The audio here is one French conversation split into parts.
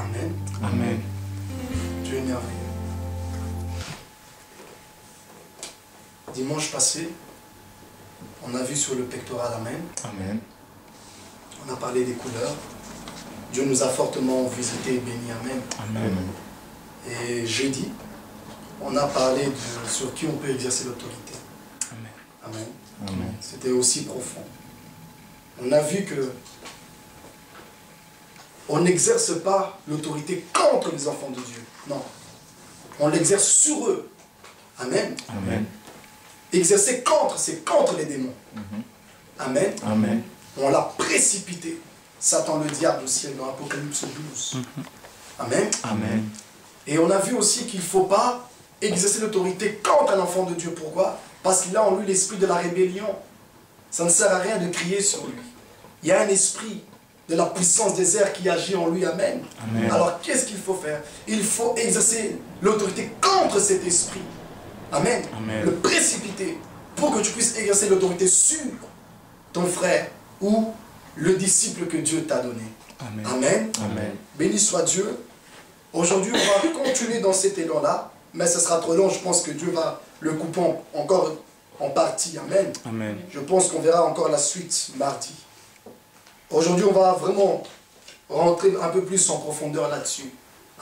Amen. Amen. Dieu est merveilleux. Dimanche passé, on a vu sur le pectoral, amen. Amen. On a parlé des couleurs. Dieu nous a fortement visité et béni, amen. Amen. Et jeudi, on a parlé sur qui on peut exercer l'autorité. Amen. Amen. Amen. C'était aussi profond. On a vu que on n'exerce pas l'autorité contre les enfants de Dieu. Non. On l'exerce sur eux. Amen. Amen. Exercer contre, c'est contre les démons. Amen. Amen. On l'a précipité. Satan, le diable, au ciel, dans Apocalypse 12. Amen. Amen. Et on a vu aussi qu'il ne faut pas exercer l'autorité contre un enfant de Dieu. Pourquoi? Parce qu'il a en lui l'esprit de la rébellion. Ça ne sert à rien de crier sur lui. Il y a un esprit de la puissance des airs qui agit en lui. Amen. Amen. Alors, qu'est-ce qu'il faut faire? Il faut exercer l'autorité contre cet esprit. Amen. Amen. Le précipiter pour que tu puisses exercer l'autorité sur ton frère ou le disciple que Dieu t'a donné. Amen. Amen. Amen. Béni soit Dieu. Aujourd'hui, on va continuer dans cet élan-là, mais ce sera trop long. Je pense que Dieu va le couper encore en partie. Amen. Amen. Je pense qu'on verra encore la suite mardi. Aujourd'hui, on va vraiment rentrer un peu plus en profondeur là-dessus.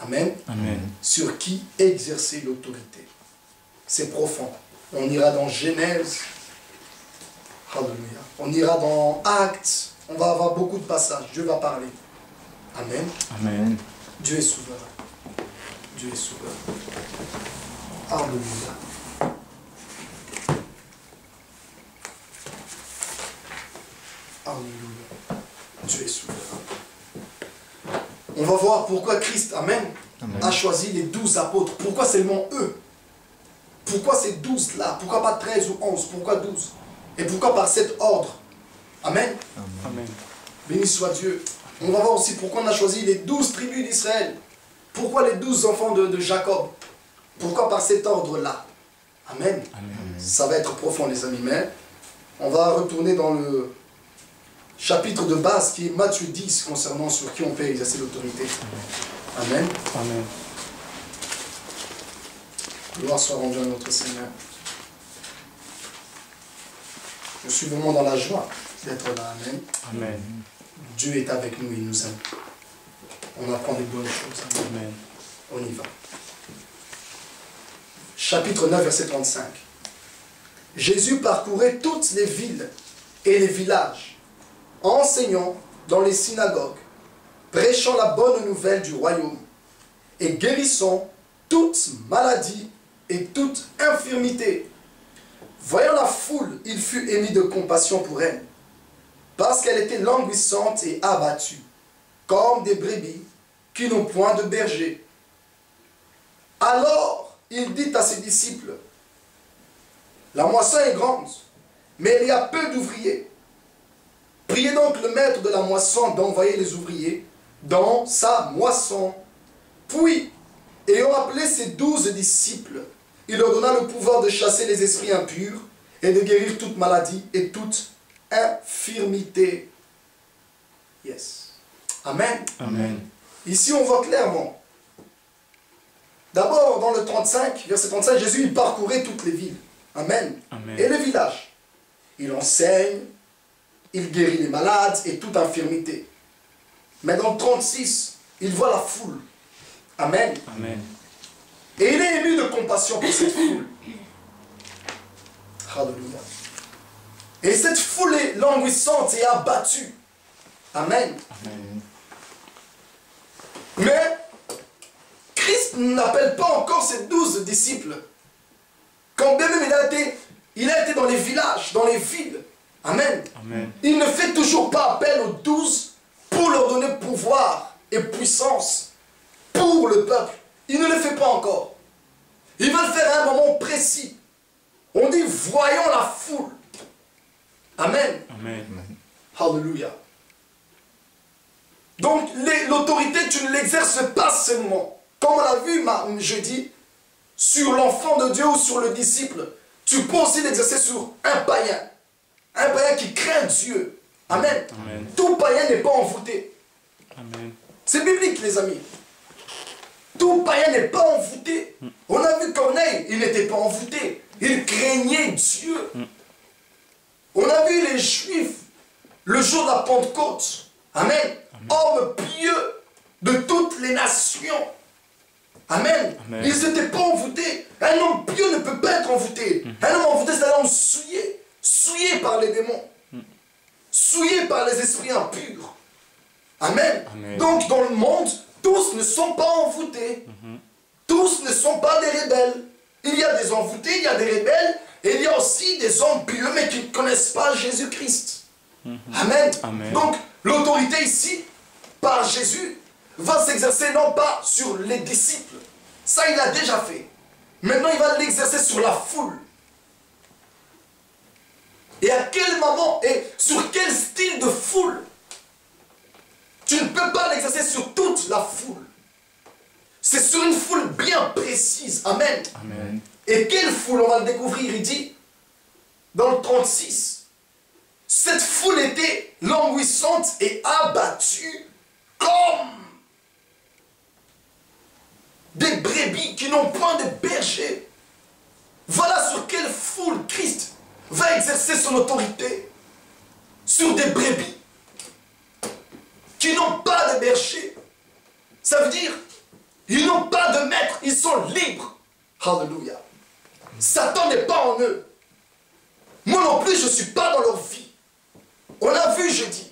Amen. Amen. Sur qui exercer l'autorité. C'est profond. On ira dans Genèse. Alléluia. On ira dans Actes. On va avoir beaucoup de passages. Dieu va parler. Amen. Amen. Dieu est souverain. Dieu est souverain. Alléluia. Alléluia. Dieu est souverain. On va voir pourquoi Christ, amen, Amen. a choisi les 12 apôtres. Pourquoi seulement eux? Pourquoi ces 12-là? Pourquoi pas 13 ou 11? Pourquoi 12? Et pourquoi par cet ordre? Amen. Amen. Béni soit Dieu. On va voir aussi pourquoi on a choisi les 12 tribus d'Israël. Pourquoi les 12 enfants de Jacob? Pourquoi par cet ordre-là? Amen. Amen. Ça va être profond, les amis. Mais on va retourner dans le chapitre de base qui est Matthieu 10 concernant sur qui on peut exercer l'autorité. Amen. Amen. Gloire soit rendue à notre Seigneur. Je suis vraiment dans la joie d'être là. Amen. Amen. Dieu est avec nous, il nous aime. On apprend des bonnes choses. Amen. On y va. Chapitre 9, verset 35. Jésus parcourait toutes les villes et les villages, enseignant dans les synagogues, prêchant la bonne nouvelle du royaume et guérissant toute maladie et toute infirmité. Voyant la foule, il fut ému de compassion pour elle, parce qu'elle était languissante et abattue, comme des brebis qui n'ont point de berger. Alors, il dit à ses disciples, la moisson est grande, mais il y a peu d'ouvriers. Priez donc le maître de la moisson d'envoyer les ouvriers dans sa moisson. Puis, ayant appelé ses 12 disciples, il leur donna le pouvoir de chasser les esprits impurs et de guérir toute maladie et toute infirmité. Yes. Amen. Amen. Ici, on voit clairement. D'abord, dans le 35, verset 35, Jésus, il parcourait toutes les villes. Amen. Amen. Et les villages. Il enseigne, il guérit les malades et toute infirmité. Mais dans le 36, il voit la foule. Amen. Amen. Et il est ému de compassion pour cette foule. Alléluia. Et cette foule est languissante et abattue. Amen. Amen. Mais Christ n'appelle pas encore ses 12 disciples. Quand bien même il a été dans les villages, dans les villes. Amen. Amen. Il ne fait toujours pas appel aux 12 pour leur donner pouvoir et puissance pour le peuple. Il ne le fait pas encore. Il va le faire à un moment précis. On dit, voyons la foule. Amen. Amen. Alléluia. Donc, l'autorité, tu ne l'exerces pas seulement, comme on l'a vu jeudi, sur l'enfant de Dieu ou sur le disciple. Tu peux aussi l'exercer sur un païen. Un païen qui craint Dieu. Amen. Amen. Tout païen n'est pas envoûté. Amen. C'est biblique, les amis. païen n'est pas envoûté. On a vu Corneille, il n'était pas envoûté. Il craignait Dieu. On a vu les Juifs le jour de la Pentecôte. Amen. Hommes pieux de toutes les nations. Amen. Amen. Ils n'étaient pas envoûtés. Un homme pieux ne peut pas être envoûté. Un homme envoûté, c'est un homme souillé. Souillé par les démons. Souillé par les esprits impurs. Amen. Amen. Donc dans le monde, tous ne sont pas envoûtés. Tous ne sont pas des rebelles. Il y a des envoûtés, il y a des rebelles, et il y a aussi des hommes pieux, mais qui ne connaissent pas Jésus-Christ. Amen. Amen. Donc, l'autorité ici, par Jésus, va s'exercer non pas sur les disciples. Ça, il a déjà fait. Maintenant, il va l'exercer sur la foule. Et à quel moment et sur quel style de foule? Tu ne peux pas l'exercer sur toute la foule. C'est sur une foule bien précise. Amen. Amen. Et quelle foule? On va le découvrir. Il dit, dans le 36, cette foule était languissante et abattue comme des brebis qui n'ont point de berger. Voilà sur quelle foule Christ va exercer son autorité. Sur des brebis qui n'ont pas de berger. Ça veut dire, ils n'ont pas de maître, ils sont libres. Alléluia. Satan n'est pas en eux. Moi non plus, je ne suis pas dans leur vie. On a vu jeudi.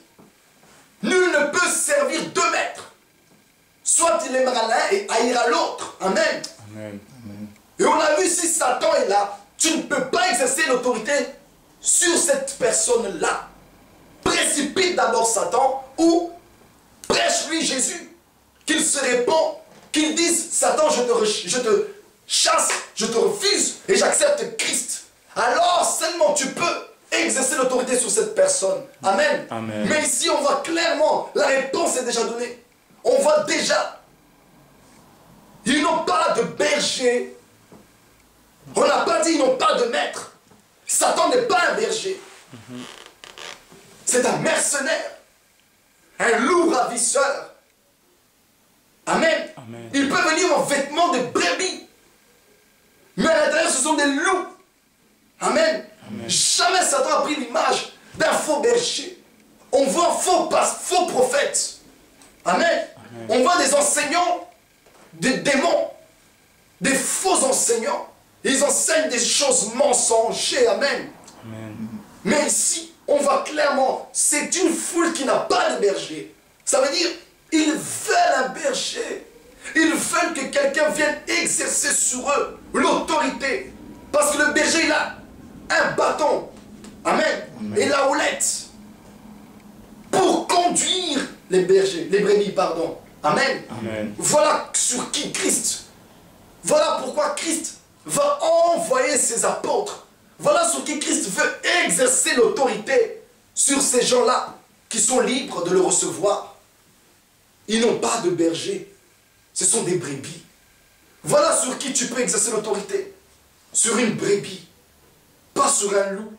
Nul ne peut servir deux maîtres. Soit il aimera l'un et haïra l'autre. Amen. Amen. Amen. Et on a vu, si Satan est là, tu ne peux pas exercer l'autorité sur cette personne-là. Précipite d'abord Satan ou prêche-lui Jésus. Qu'il se répand, qu'il dise, Satan, je te chasse, je te refuse et j'accepte Christ. Alors seulement tu peux exercer l'autorité sur cette personne. Amen. Amen. Mais ici on voit clairement, la réponse est déjà donnée. On voit déjà, ils n'ont pas de berger. On n'a pas dit ils n'ont pas de maître. Satan n'est pas un berger. C'est un mercenaire. Un loup ravisseur. Amen. Amen. Il peut venir en vêtements de brebis. Mais à l'intérieur, ce sont des loups. Amen. Amen. Jamais Satan a pris l'image d'un faux berger. On voit un faux prophète. Amen. Amen. On voit des enseignants, des démons, des faux enseignants. Ils enseignent des choses mensongères. Amen. Amen. Mais ici, on voit clairement, c'est une foule qui n'a pas de berger. Ça veut dire, ils veulent un berger. Ils veulent que quelqu'un vienne exercer sur eux l'autorité. Parce que le berger, il a un bâton. Amen. Amen. Et la houlette. Pour conduire les bergers, les brebis, pardon. Amen. Amen. Voilà sur qui Christ. Voilà pourquoi Christ va envoyer ses apôtres. Voilà sur qui Christ veut exercer l'autorité sur ces gens-là qui sont libres de le recevoir. Ils n'ont pas de berger. Ce sont des brebis. Voilà sur qui tu peux exercer l'autorité. Sur une brebis. Pas sur un loup.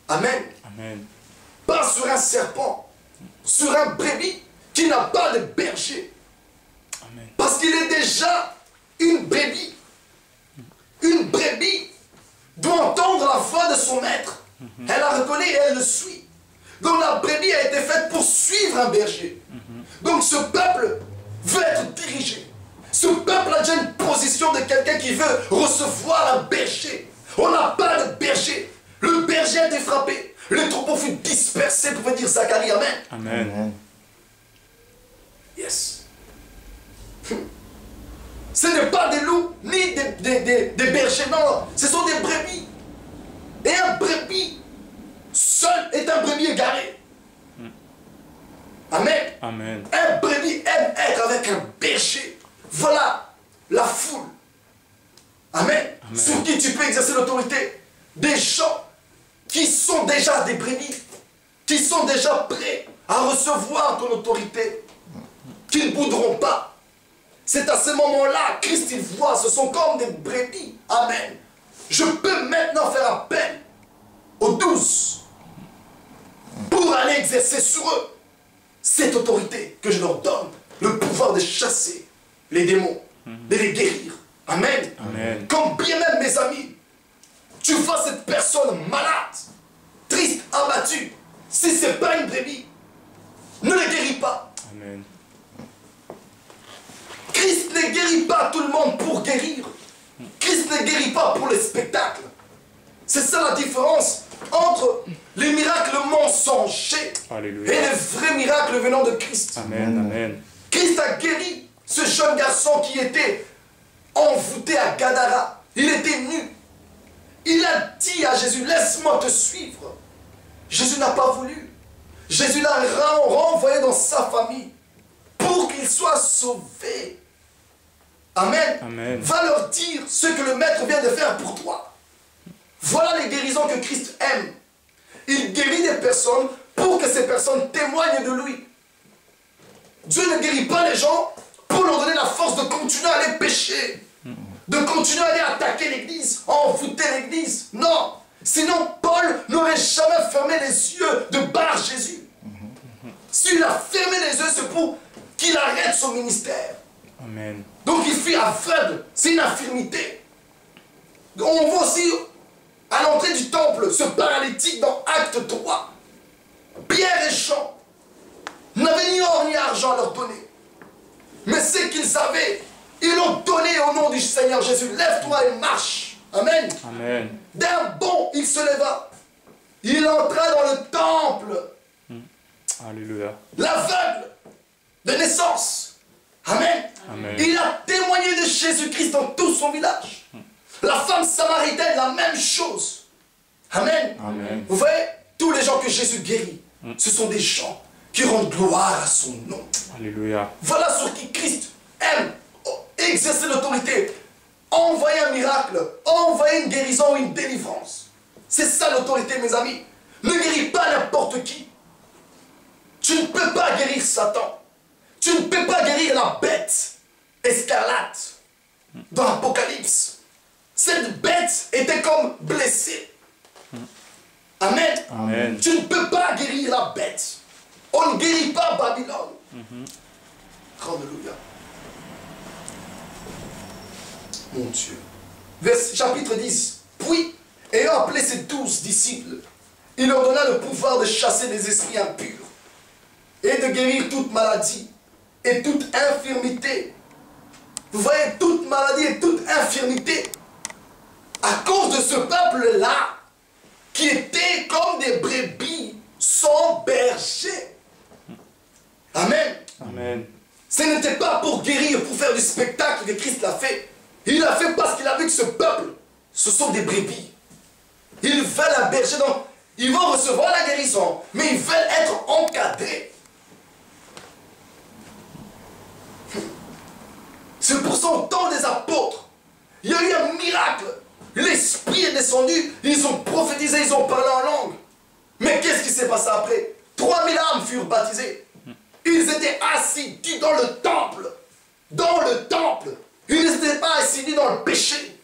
Amen. Amen. Pas sur un serpent. Sur un brebis qui n'a pas de berger. Amen. Parce qu'il est déjà une brebis. Une brebis doit entendre la voix de son maître. Elle la reconnaît et elle le suit. Donc la brebis a été faite pour suivre un berger. Donc ce peuple veut être dirigé. Ce peuple a déjà une position de quelqu'un qui veut recevoir un berger. On n'a pas de berger. Le berger a été frappé. Le troupeau fut dispersé, pouvait dire Zacharie. Amen. Amen. Yes. Ce n'est pas des loups, ni des bergers, non. Ce sont des brebis. Et un brebis seul est un brebis égaré. Amen. Amen. Un brebis aime être avec un berger. Voilà la foule. Amen. Amen. Sur qui tu peux exercer l'autorité. Des gens qui sont déjà des brebis, qui sont déjà prêts à recevoir ton autorité, qui ne bouderont pas. C'est à ce moment-là, Christ, il voit, ce sont comme des brebis. Amen. Je peux maintenant faire appel aux 12 pour aller exercer sur eux cette autorité que je leur donne, le pouvoir de chasser les démons, de les guérir. Amen. Amen. Quand bien même, mes amis, tu vois cette personne malade, triste, abattue, si ce n'est pas une brebis, ne le guéris pas. Amen. Christ ne guérit pas tout le monde pour guérir. Christ ne guérit pas pour le spectacle. C'est ça la différence entre les miracles mensongers Alléluia. et les vrais miracles venant de Christ. Amen. Amen. Christ a guéri ce jeune garçon qui était envoûté à Gadara. Il était nu. Il a dit à Jésus, laisse-moi te suivre. Jésus n'a pas voulu. Jésus l'a renvoyé dans sa famille pour qu'il soit sauvé. Amen. Amen. Va leur dire ce que le maître vient de faire pour toi. Voilà les guérisons que Christ aime. Il guérit des personnes pour que ces personnes témoignent de lui. Dieu ne guérit pas les gens pour leur donner la force de continuer à aller pécher, de continuer à aller attaquer l'église, envoûter l'église. Non. Sinon, Paul n'aurait jamais fermé les yeux de Bar Jésus. S'il a fermé les yeux, c'est pour qu'il arrête son ministère. Amen. Donc il fut aveugle, c'est une infirmité. On voit aussi à l'entrée du temple ce paralytique dans Acte 3. Pierre et Jean n'avaient ni or ni argent à leur donner. Mais ce qu'ils avaient, ils l'ont donné au nom du Seigneur Jésus. Lève-toi et marche. Amen. Amen. D'un bond, il se leva. Il entra dans le temple. Alléluia. L'aveugle de naissance. Amen. Amen. Il a témoigné de Jésus-Christ dans tout son village. La femme samaritaine, la même chose. Amen. Amen. Vous voyez, tous les gens que Jésus guérit, ce sont des gens qui rendent gloire à son nom. Alléluia. Voilà sur qui Christ aime exercer l'autorité. Envoyer un miracle, envoyer une guérison ou une délivrance. C'est ça l'autorité, mes amis. Ne guéris pas n'importe qui. Tu ne peux pas guérir Satan. Tu ne peux pas guérir la bête escarlate dans l'Apocalypse. Cette bête était comme blessée. Amen. Amen. Tu ne peux pas guérir la bête. On ne guérit pas Babylone. Alléluia. Mon Dieu. Chapitre 10. Puis, ayant appelé ses 12 disciples, il leur donna le pouvoir de chasser les esprits impurs et de guérir toute maladie et toute infirmité. Vous voyez, toute maladie et toute infirmité. À cause de ce peuple-là, qui était comme des brebis sans berger. Amen. Amen. Ce n'était pas pour guérir, pour faire du spectacle que Christ l'a fait. Il l'a fait parce qu'il a vu que ce peuple, ce sont des brebis. Ils veulent un berger, donc ils vont recevoir la guérison, mais ils veulent être encadrés. C'est pour ça, au temps des apôtres, il y a eu un miracle. L'Esprit est descendu, ils ont prophétisé, ils ont parlé en langue. Mais qu'est-ce qui s'est passé après? 3000 âmes furent baptisées. Ils étaient assis dans le temple. Dans le temple. Ils n'étaient pas assidus dans le péché.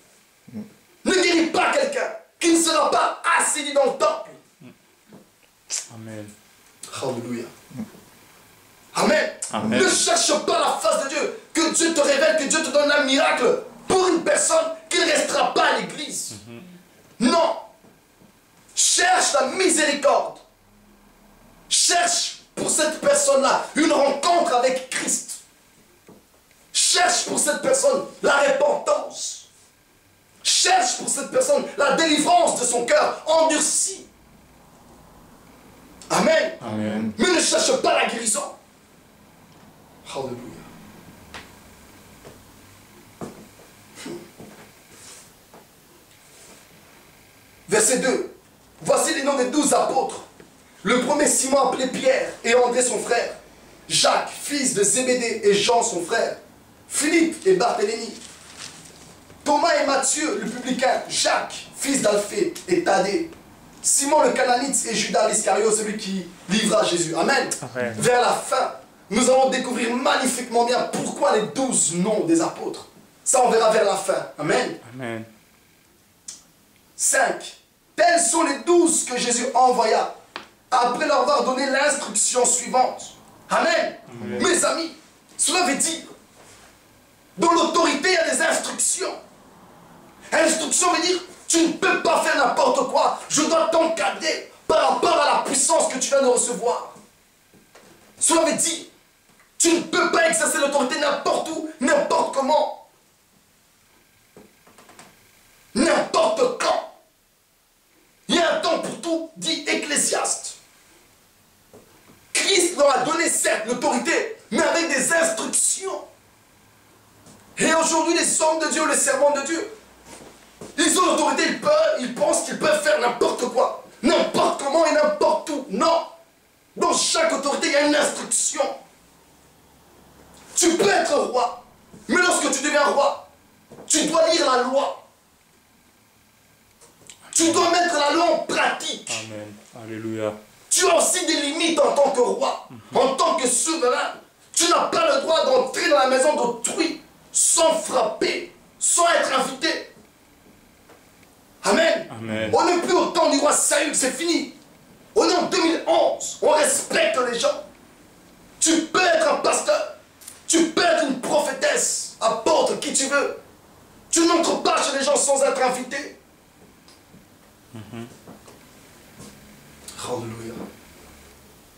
Ne guéris pas quelqu'un qui ne sera pas assidus dans le temple. Amen. Alléluia. Amen. Amen. Ne cherche pas la face de Dieu. Que Dieu te révèle, que Dieu te donne un miracle pour une personne qui ne restera pas à l'église. Non. Cherche la miséricorde. Cherche pour cette personne-là une rencontre avec Christ. Cherche pour cette personne la repentance. Cherche pour cette personne la délivrance de son cœur endurci. Amen. Amen. Mais ne cherche pas la guérison. Alléluia. Verset 2. Voici les noms des 12 apôtres. Le premier, Simon appelé Pierre, et André son frère. Jacques, fils de Zébédée, et Jean son frère. Philippe et Barthélemy. Thomas et Matthieu, le publicain. Jacques, fils d'Alphée et Thaddée. Simon le Cananite et Judas l'Iscariote, celui qui livra Jésus. Amen. Amen. Vers la fin, nous allons découvrir magnifiquement bien pourquoi les 12 noms des apôtres. Ça, on verra vers la fin. Amen. Amen. 5. Tels sont les 12 que Jésus envoya après leur avoir donné l'instruction suivante. Amen. Amen. Mes amis, cela veut dire Dans l'autorité, il y a des instructions. Instruction veut dire, tu ne peux pas faire n'importe quoi. Je dois t'encadrer par rapport à la puissance que tu viens de recevoir. Cela veut dire, tu ne peux pas exercer l'autorité n'importe où, n'importe comment. N'importe quand. Il y a un temps pour tout, dit Ecclésiaste. Christ leur a donné certes l'autorité, mais avec des instructions. Et aujourd'hui, les hommes de Dieu, les servants de Dieu, ils ont l'autorité, ils pensent qu'ils peuvent faire n'importe quoi, n'importe comment et n'importe où. Non. Dans chaque autorité, il y a une instruction. Tu peux être roi, mais lorsque tu deviens roi, tu dois lire la loi. Tu dois mettre la loi en pratique. Amen. Alléluia. Tu as aussi des limites en tant que roi, en tant que souverain. Tu n'as pas le droit d'entrer dans la maison d'autrui sans frapper, sans être invité. Amen. Amen. On n'est plus au temps du roi Saül, c'est fini. On est en 2011, on respecte les gens. Tu peux être un pasteur, tu peux être une prophétesse, apôtre, qui tu veux. Tu n'entres pas chez les gens sans être invité. Alléluia.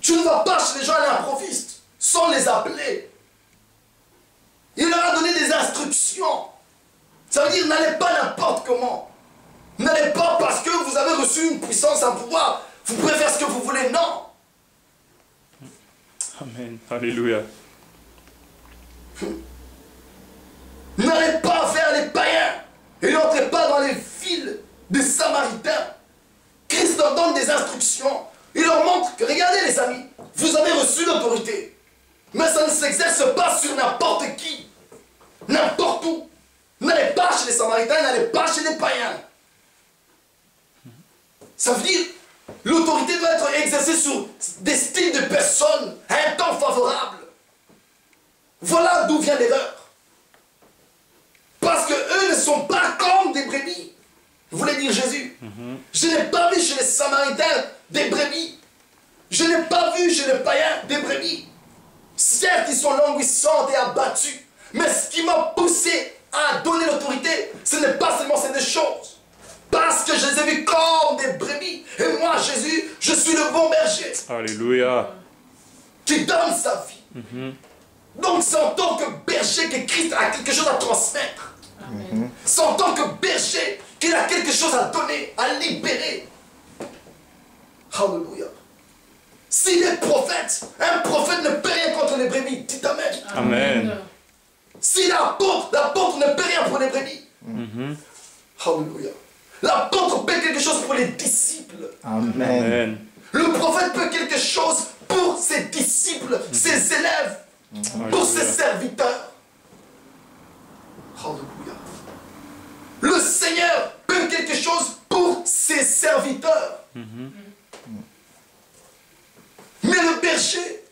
Tu ne vas pas chez les gens à l'improviste, sans les appeler. Il leur a donné des instructions. Ça veut dire, n'allez pas n'importe comment. N'allez pas parce que vous avez reçu une puissance, un pouvoir. Vous pouvez faire ce que vous voulez, non. Amen. Alléluia. N'allez pas vers les païens. Et n'entrez pas dans les villes des Samaritains. Christ leur donne des instructions. Il leur montre que, regardez les amis, vous avez reçu l'autorité. Mais ça ne s'exerce pas sur n'importe qui. N'importe où. N'allez pas chez les Samaritains, n'allez pas chez les païens. Ça veut dire, l'autorité doit être exercée sur des styles de personnes, à un temps favorable. Voilà d'où vient l'erreur. Parce qu'eux ne sont pas comme des brebis. Voulait dire Jésus. Je n'ai pas vu chez les Samaritains des brebis. Je n'ai pas vu chez les païens des brebis. Certes, ils sont languissantes et abattus. Mais ce qui m'a poussé à donner l'autorité, ce n'est pas seulement ces deux choses. Parce que je les ai vus comme des brebis. Et moi, Jésus, je suis le bon berger. Alléluia. Qui donne sa vie. Donc c'est en tant que berger que Christ a quelque chose à transmettre. C'est en tant que berger qu'il a quelque chose à donner, à libérer. Alléluia. S'il est prophète, un prophète ne peut rien contre les brebis. Dites Amen. Amen. S'il est apôtre, l'apôtre ne peut rien pour les brebis. Alléluia. L'apôtre peut quelque chose pour les disciples. Amen. Amen. Le prophète peut quelque chose pour ses disciples, ses élèves, pour ses serviteurs. Alléluia. Le Seigneur peut quelque chose pour ses serviteurs. Mais le berger,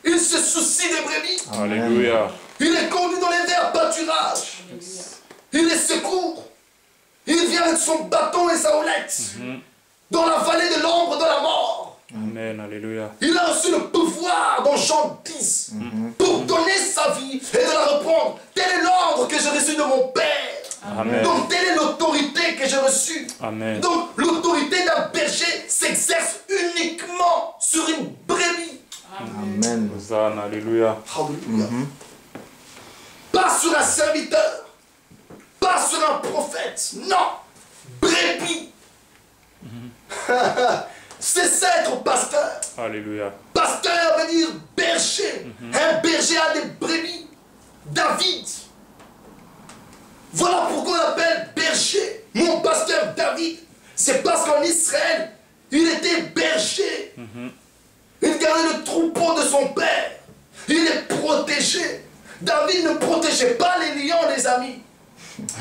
il se soucie des brebis. Alléluia. Il les conduit dans les verts pâturages. Il les secourt. Il vient avec son bâton et sa houlette dans la vallée de l'ombre de la mort. Amen. Alléluia. Il a reçu le pouvoir dans Jean 10 pour donner sa vie et de la reprendre. Tel est l'ordre que j'ai reçu de mon Père. Amen. Donc telle est l'autorité que j'ai reçue. Amen. Donc l'autorité d'un berger s'exerce uniquement sur une brebis. Amen. Hosanna. Alléluia. Alléluia. Pas sur un serviteur. Pas sur un prophète. Non. Brebis. C'est ça être pasteur. Alléluia. Pasteur veut dire berger. Un berger a des brebis. David. Voilà pourquoi on l'appelle berger. Mon pasteur David. C'est parce qu'en Israël, il était berger. Il gardait le troupeau de son père. Il est protégé. David ne protégeait pas les lions, les amis.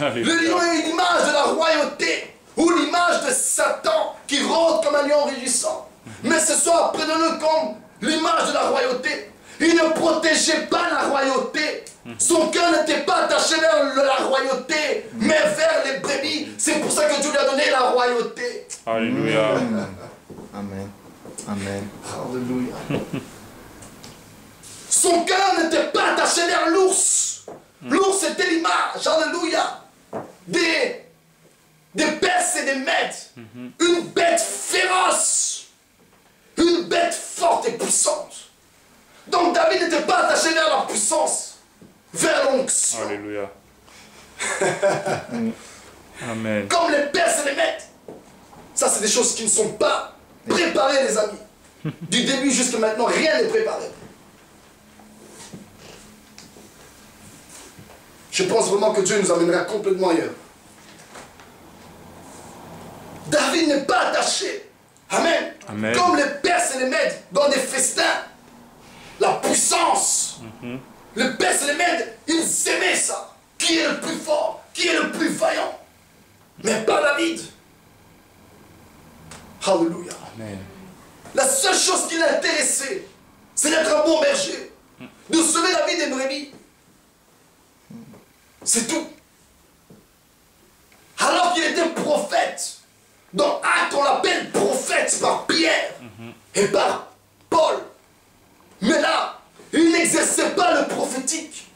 Alléluia. Le lion est l'image de la royauté. Ou l'image de Satan qui rôde comme un lion rugissant. Mais ce soir, prenons-le comme l'image de la royauté. Il ne protégeait pas la royauté. Son cœur n'était pas attaché vers la royauté, mais vers les brebis. C'est pour ça que Dieu lui a donné la royauté. Alléluia. Amen. Amen. Alléluia. Son cœur n'était pas attaché vers l'ours, L'ours était l'image, alléluia, des Perses et des Mèdes. Une bête féroce, une bête forte et puissante. Donc David n'était pas attaché vers la puissance, vers l'onction. Alléluia. Amen. Comme les Perses et les Mèdes. Ça, c'est des choses qui ne sont pas préparées, les amis. Du début jusqu'à maintenant, rien n'est préparé. Je pense vraiment que Dieu nous amènera complètement ailleurs. David n'est pas attaché. Amen. Amen. Comme les Perses et les Mèdes dans des festins. La puissance. Les Perses et les Mèdes, ils aimaient ça. Qui est le plus fort? Qui est le plus vaillant? Mais pas David. Alléluia. Amen. La seule chose qui l'intéressait, c'est d'être un bon berger. De sauver la vie des brebis. C'est tout. Alors qu'il était prophète. Dans Actes, on l'appelle prophète par Pierre et par Paul. Mais là, il n'exerçait pas le prophétique.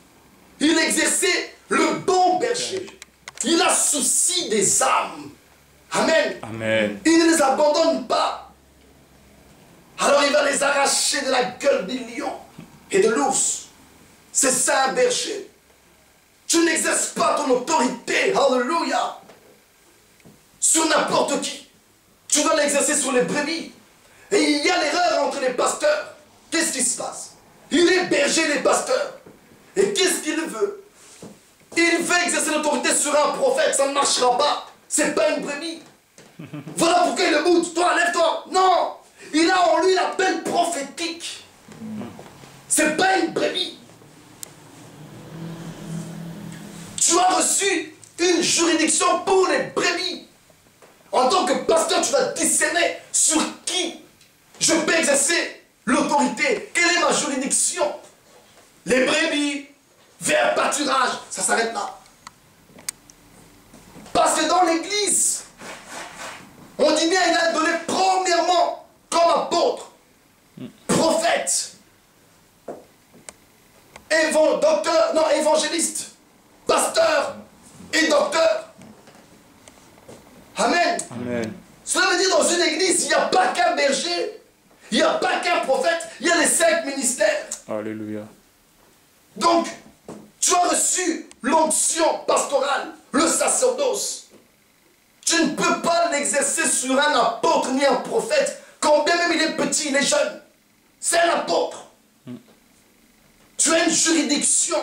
Il exerçait le bon berger. Il a souci des âmes. Amen. Amen. Il ne les abandonne pas. Alors il va les arracher de la gueule des lions et de l'ours. C'est ça un berger. Tu n'exerces pas ton autorité, alléluia, sur n'importe qui. Tu dois l'exercer sur les brebis. Et il y a l'erreur entre les pasteurs. Qu'est-ce qui se passe? Il est berger des pasteurs. Et qu'est-ce qu'il veut? Il veut exercer l'autorité sur un prophète, ça ne marchera pas. C'est pas une brebis. Voilà pourquoi il le boude. Toi, lève-toi. Non. Il a en lui l'appel prophétique. C'est pas une brebis. Tu as reçu une juridiction pour les brebis. En tant que pasteur, tu dois discerner sur qui je peux exercer l'autorité. Quelle est ma juridiction? Les brebis, vers pâturage, ça s'arrête là. Parce que dans l'église, on dit bien, il a donné premièrement comme apôtre, prophète, évangéliste, pasteur et docteur. Amen. Amen. Cela veut dire dans une église, il n'y a pas qu'un berger, il n'y a pas qu'un prophète, il y a les 5 ministères. Alléluia. Donc, tu as reçu l'onction pastorale, le sacerdoce. Tu ne peux pas l'exercer sur un apôtre ni un prophète, quand bien même il est petit, il est jeune. C'est un apôtre. Tu as une juridiction.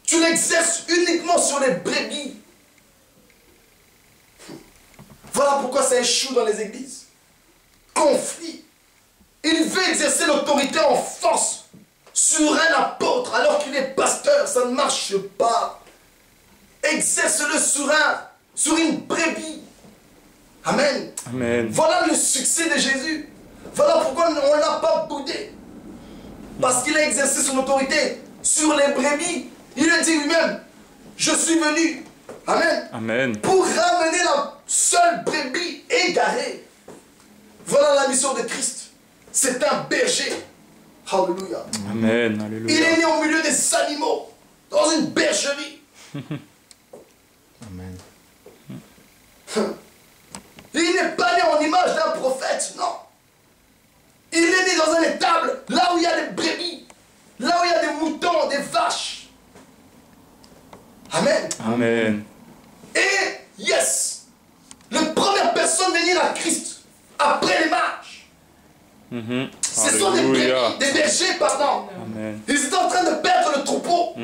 Tu l'exerces uniquement sur les brebis. Voilà pourquoi ça échoue dans les églises. Conflit. Il veut exercer l'autorité en force sur un apôtre alors qu'il est pasteur. Ça ne marche pas. Exerce-le sur une brebis. Amen. Amen. Voilà le succès de Jésus. Voilà pourquoi on ne l'a pas boudé. Parce qu'il a exercé son autorité sur les brebis. Il a dit lui-même, je suis venu, amen, Amen. pour ramener la seule brebis égarée. Voilà la mission de Christ. C'est un berger. Alléluia. Amen. Il Alléluia. est né au milieu des animaux, dans une bergerie. Amen. Il n'est pas né en image d'un prophète, non. Il est né dans un étable, là où il y a des brebis, là où il y a des moutons, des vaches. Amen. Amen. Et, yes, la première personne venir à Christ, après les mages, ce sont des Alléluia. brebis, des bergers, pardon. Amen. Ils étaient en train de perdre le troupeau.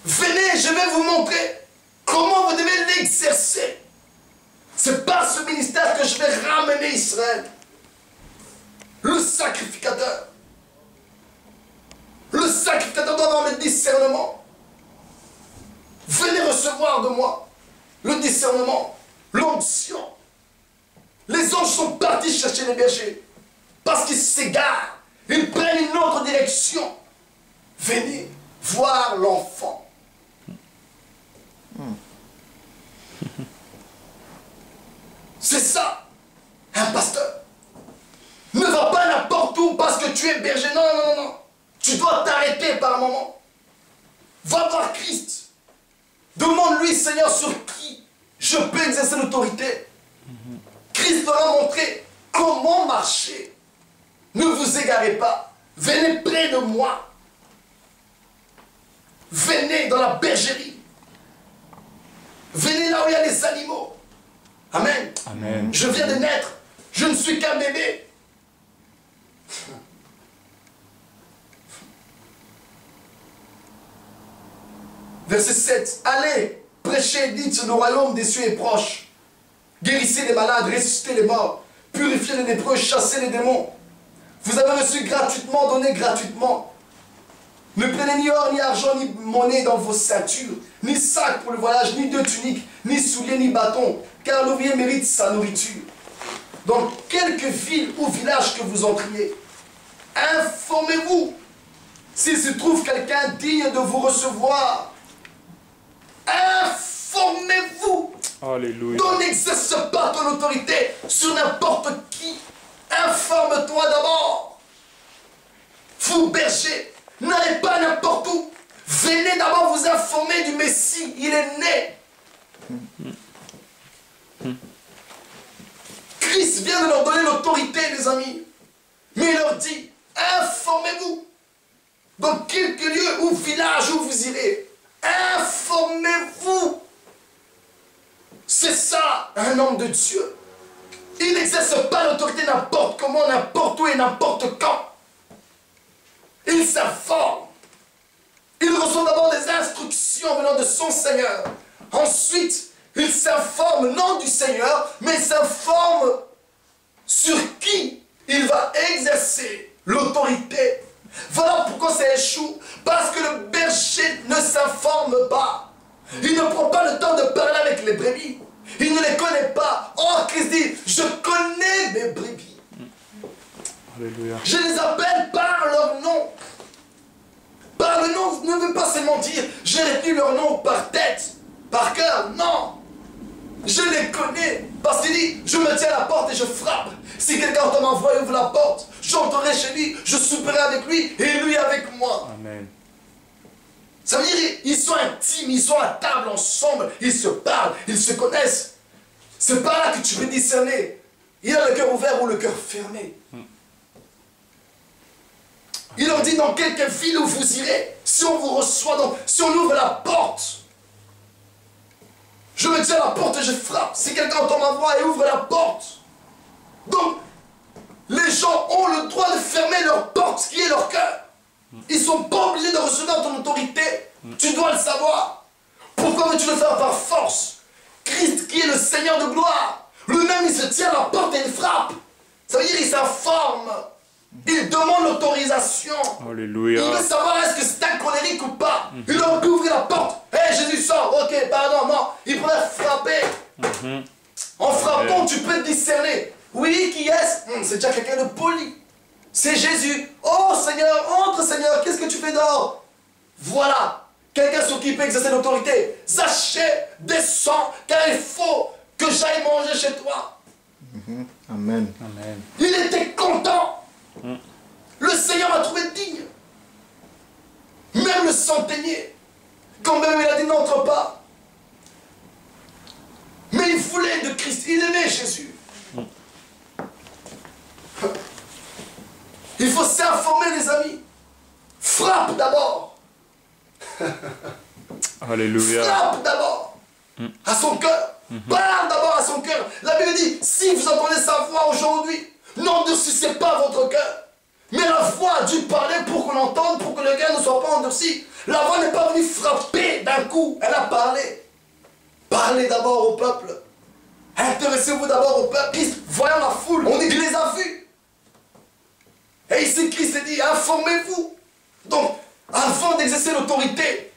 Venez, je vais vous montrer comment vous devez l'exercer. C'est par ce ministère que je vais ramener Israël. Le sacrificateur. Le sacrificateur doit avoir le discernement. Venez recevoir de moi le discernement, l'onction. Les anges sont partis chercher les bergers parce qu'ils s'égarent. Ils prennent une autre direction. Venez voir l'enfant. C'est ça, un pasteur. Ne va pas n'importe où parce que tu es berger. Non, non, non, non. Tu dois t'arrêter par un moment. Va voir Christ. Demande-lui, Seigneur, sur qui je peux exercer l'autorité. Christ leur a montré comment marcher. Ne vous égarez pas. Venez près de moi. Venez dans la bergerie. Venez là où il y a les animaux. Amen. Amen. Je viens de naître. Je ne suis qu'un bébé. Verset 7. Allez, prêchez, dites, le royaume des cieux est proche. Guérissez les malades, ressuscitez les morts, purifiez les lépreux, chassez les démons. Vous avez reçu gratuitement, donnez gratuitement. Ne prenez ni or, ni argent, ni monnaie dans vos ceintures, ni sac pour le voyage, ni deux tuniques, ni souliers, ni bâtons, car l'ouvrier mérite sa nourriture. Dans quelque ville ou village que vous entriez, informez-vous s'il se trouve quelqu'un digne de vous recevoir. Informez-vous. Alléluia. Donc n'exerce pas ton autorité sur n'importe qui. Informe-toi d'abord. Vous, bergers, n'allez pas n'importe où. Venez d'abord vous informer du Messie. Il est né. Christ vient de leur donner l'autorité, les amis. Mais il leur dit, informez-vous. Dans quelque lieu ou village où vous irez, informez-vous. C'est ça, un homme de Dieu. Il n'exerce pas l'autorité n'importe comment, n'importe où et n'importe quand. Il s'informe. Il reçoit d'abord des instructions venant de son Seigneur. Ensuite, il s'informe non du Seigneur, mais il s'informe sur qui il va exercer l'autorité. Voilà pourquoi ça échoue. Parce que le berger ne s'informe pas. Il ne prend pas le temps de parler avec les brebis. Il ne les connaît pas. Or, Christ dit, je connais mes brebis. Alléluia. Je les appelle par leur nom. Par le nom ne veut pas seulement dire, j'ai retenu leur nom par tête, par cœur. Non. Je les connais. Parce qu'il dit, je me tiens à la porte et je frappe. Si quelqu'un entend ma voix et ouvre la porte, j'entrerai chez lui, je souperai avec lui et lui avec moi. Amen. Ça veut dire ils sont intimes, ils sont à table ensemble, ils se parlent, ils se connaissent. C'est pas là que tu peux discerner. Il a le cœur ouvert ou le cœur fermé. Il leur dit dans quelque ville où vous irez, si on vous reçoit, donc si on ouvre la porte, je me tiens à la porte et je frappe. Si quelqu'un entend ma voix et ouvre la porte, donc les gens ont le droit de fermer leur porte qui est leur cœur. Ils ne sont pas obligés de recevoir ton autorité. Tu dois le savoir. Pourquoi veux-tu le faire par force? Christ qui est le Seigneur de gloire, lui-même il se tient à la porte et il frappe. Ça veut dire qu'il s'informe. Il demande l'autorisation. Alléluia. Il veut savoir est-ce que c'est un colérique ou pas. Il aurait pu ouvrir la porte. Hé, Jésus sort. Ok, pardon, non. Il pourrait frapper. En frappant, tu peux discerner. Oui, qui est-ce? C'est déjà quelqu'un de poli. C'est Jésus. Oh Seigneur, entre Seigneur, qu'est-ce que tu fais dehors? Voilà, quelqu'un sur qui il peut exercer l'autorité. Zachée, descends, car il faut que j'aille manger chez toi. Amen. Amen. Il était content. Le Seigneur m'a trouvé digne. Même le centenier, quand même il a dit n'entre pas. Mais il voulait de Christ, il aimait Jésus. Il faut s'informer, les amis. Frappe d'abord. Alléluia. Frappe d'abord à son cœur. Parle d'abord à son cœur. La Bible dit, si vous entendez sa voix aujourd'hui, n'endurcissez pas votre cœur. Mais la voix a dû parler pour qu'on entende, pour que le cœur ne soit pas endurci. La voix n'est pas venue frapper d'un coup. Elle a parlé. Parlez d'abord au peuple. Intéressez-vous d'abord au peuple. Christ, voyons la foule. On dit qu'il les a vus. Et ici, Christ dit, informez-vous. Donc, avant d'exercer l'autorité,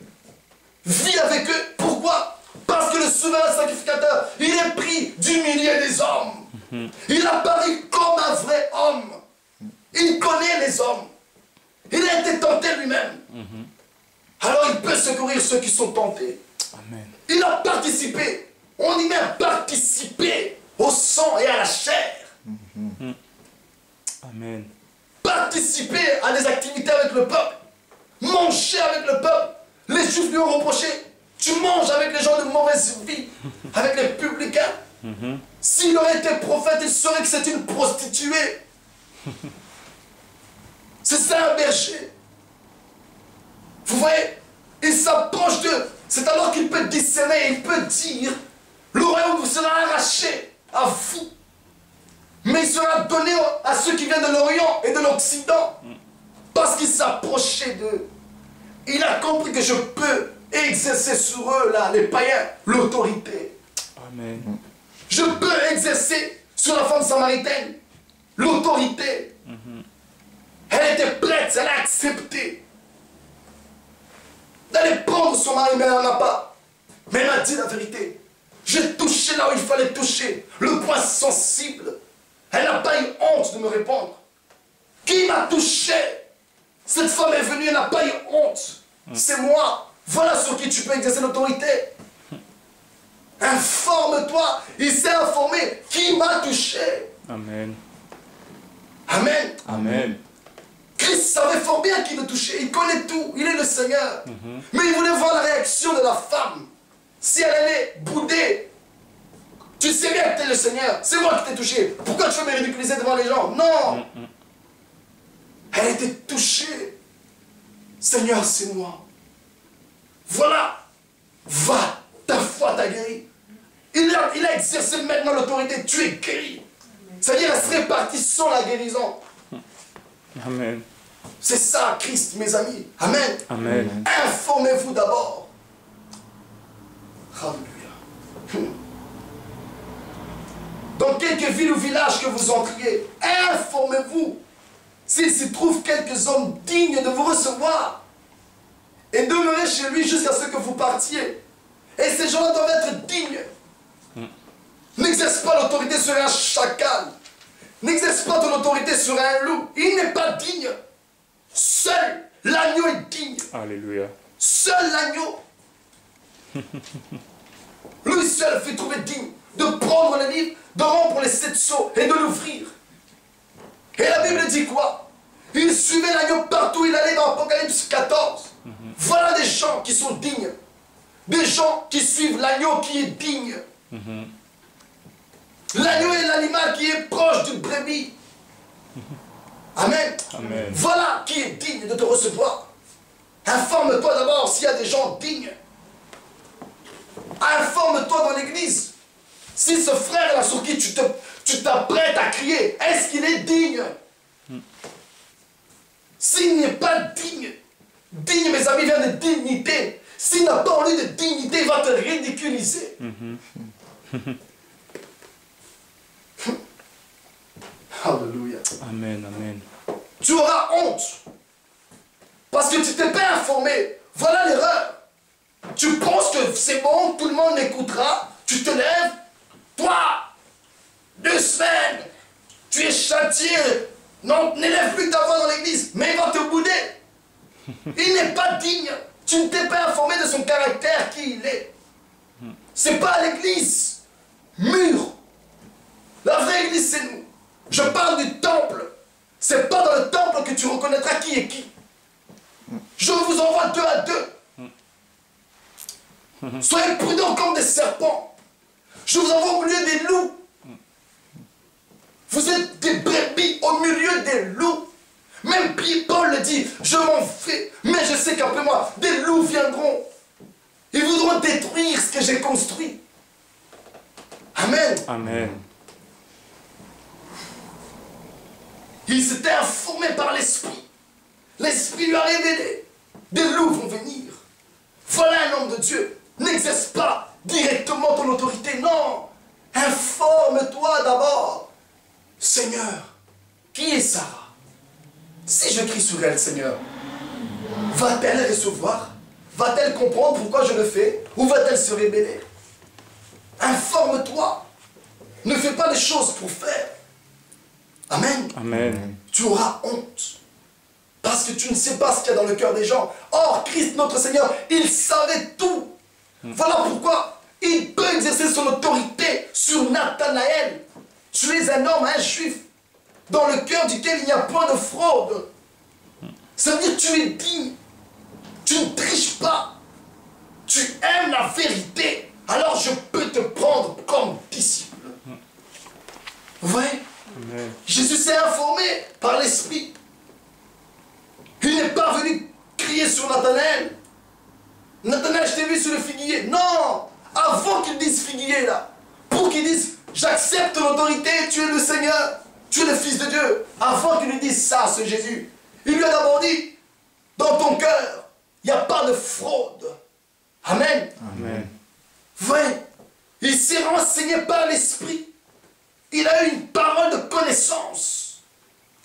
vis avec eux. Pourquoi? Parce que le souverain sacrificateur, il est pris du milieu des hommes. Il a paru comme un vrai homme. Il connaît les hommes. Il a été tenté lui-même. Alors il peut secourir ceux qui sont tentés. Amen. Il a participé. On dit même participer au sang et à la chair. Amen. participer à des activités avec le peuple, manger avec le peuple. Les Juifs lui ont reproché, tu manges avec les gens de mauvaise vie, avec les publicains. S'il aurait été prophète, il saurait que c'est une prostituée. C'est ça un berger. Vous voyez, il s'approche d'eux. C'est alors qu'il peut discerner, il peut dire, le royaume vous sera arraché à vous. Mais il sera donné à ceux qui viennent de l'Orient et de l'Occident. Parce qu'il s'approchait d'eux. Il a compris que je peux exercer sur eux, là, les païens, l'autorité. Amen. Je peux exercer sur la femme samaritaine l'autorité. Elle était prête, elle a accepté d'aller prendre son mari, mais elle n'en a pas. Mais elle m'a dit la vérité. J'ai touché là où il fallait toucher, le point sensible. Elle n'a pas eu honte de me répondre. Qui m'a touché? Cette femme est venue, elle n'a pas eu honte. C'est moi. Voilà sur qui tu peux exercer l'autorité. Informe-toi. Il s'est informé. Qui m'a touché? Amen. Amen. Amen. Christ savait fort bien qui le touchait. Il connaît tout. Il est le Seigneur. Mais il voulait voir la réaction de la femme. Si elle allait bouder. Tu sais bien que tu es le Seigneur. C'est moi qui t'ai touché. Pourquoi tu veux me ridiculiser devant les gens? Non. Elle était touchée. Seigneur, c'est moi. Voilà. Va. Ta foi t'a guéri. Il a exercé maintenant l'autorité. Tu es guéri. C'est-à-dire, elle se répartit sans la guérison. Amen. C'est ça, Christ, mes amis. Amen. Amen. Informez-vous d'abord. Alléluia. Dans quelques villes ou villages que vous entriez, informez-vous s'il s'y trouve quelques hommes dignes de vous recevoir et demeurez chez lui jusqu'à ce que vous partiez. Et ces gens-là doivent être dignes. N'exerce pas l'autorité sur un chacal. N'exerce pas ton autorité sur un loup. Il n'est pas digne. Seul l'agneau est digne. Alléluia. Seul l'agneau. Lui seul fait trouver digne de prendre le livre, de rompre les 7 sceaux et de l'ouvrir. Et la Bible dit quoi? Il suivait l'agneau partout où il allait dans Apocalypse 14. Voilà des gens qui sont dignes. Des gens qui suivent l'agneau qui est digne. L'agneau est l'animal qui est proche du brebis. Amen. Amen. Voilà qui est digne de te recevoir. Informe-toi d'abord s'il y a des gens dignes. Informe-toi dans l'église. Si ce frère-là sur qui tu t'apprêtes à crier, est-ce qu'il est digne? S'il n'est pas digne, digne, mes amis, vient de dignité. S'il n'a pas en lui de dignité, il va te ridiculiser. Alléluia. Amen. Amen. Tu auras honte. Parce que tu t'es pas informé. Voilà l'erreur. Tu penses que c'est bon, tout le monde m'écoutera. Tu te lèves. Toi, 2 semaines, tu es châtié. Non, n'élève plus ta voix dans l'église. Mais il va te bouder. Il n'est pas digne. Tu ne t'es pas informé de son caractère, qui il est. C'est pas à l'église mûre. La vraie église, c'est nous. Je parle du temple. C'est pas dans le temple que tu reconnaîtras qui est qui. Je vous envoie 2 à 2. Soyez prudents comme des serpents. Je vous envoie au milieu des loups. Vous êtes des brebis au milieu des loups. Même Paul le dit, je m'en fais, mais je sais qu'après moi, des loups viendront. Ils voudront détruire ce que j'ai construit. Amen. Amen. Il s'était informé par l'Esprit. L'Esprit lui a révélé. Des loups vont venir. Voilà un homme de Dieu. N'exerce pas directement ton autorité. Non. Informe-toi d'abord. Seigneur, qui est Sarah? Si je crie sur elle, Seigneur, va-t-elle recevoir? Va-t-elle comprendre pourquoi je le fais? Ou va-t-elle se rébeller? Informe-toi. Ne fais pas les choses pour faire. Amen. Amen. Tu auras honte. Parce que tu ne sais pas ce qu'il y a dans le cœur des gens. Or, Christ, notre Seigneur, il savait tout. Voilà pourquoi il peut exercer son autorité sur Nathanaël. Tu es un homme, un juif. dans le cœur duquel il n'y a point de fraude. Ça veut dire que tu es digne. Tu ne triches pas. Tu aimes la vérité. Alors je peux te prendre comme disciple. Vous voyez? Amen. Jésus s'est informé par l'Esprit. Il n'est pas venu crier sur Nathanaël. Nathanaël, je t'ai vu sur le figuier. Non! Avant qu'il dise figuier là. Pour qu'il dise, j'accepte ton autorité, tu es le Seigneur, tu es le Fils de Dieu. Avant qu'il lui dise ça, ce Jésus, il lui a d'abord dit, dans ton cœur, il n'y a pas de fraude. Amen. Amen. Vous voyez, il s'est renseigné par l'Esprit. Il a eu une parole de connaissance.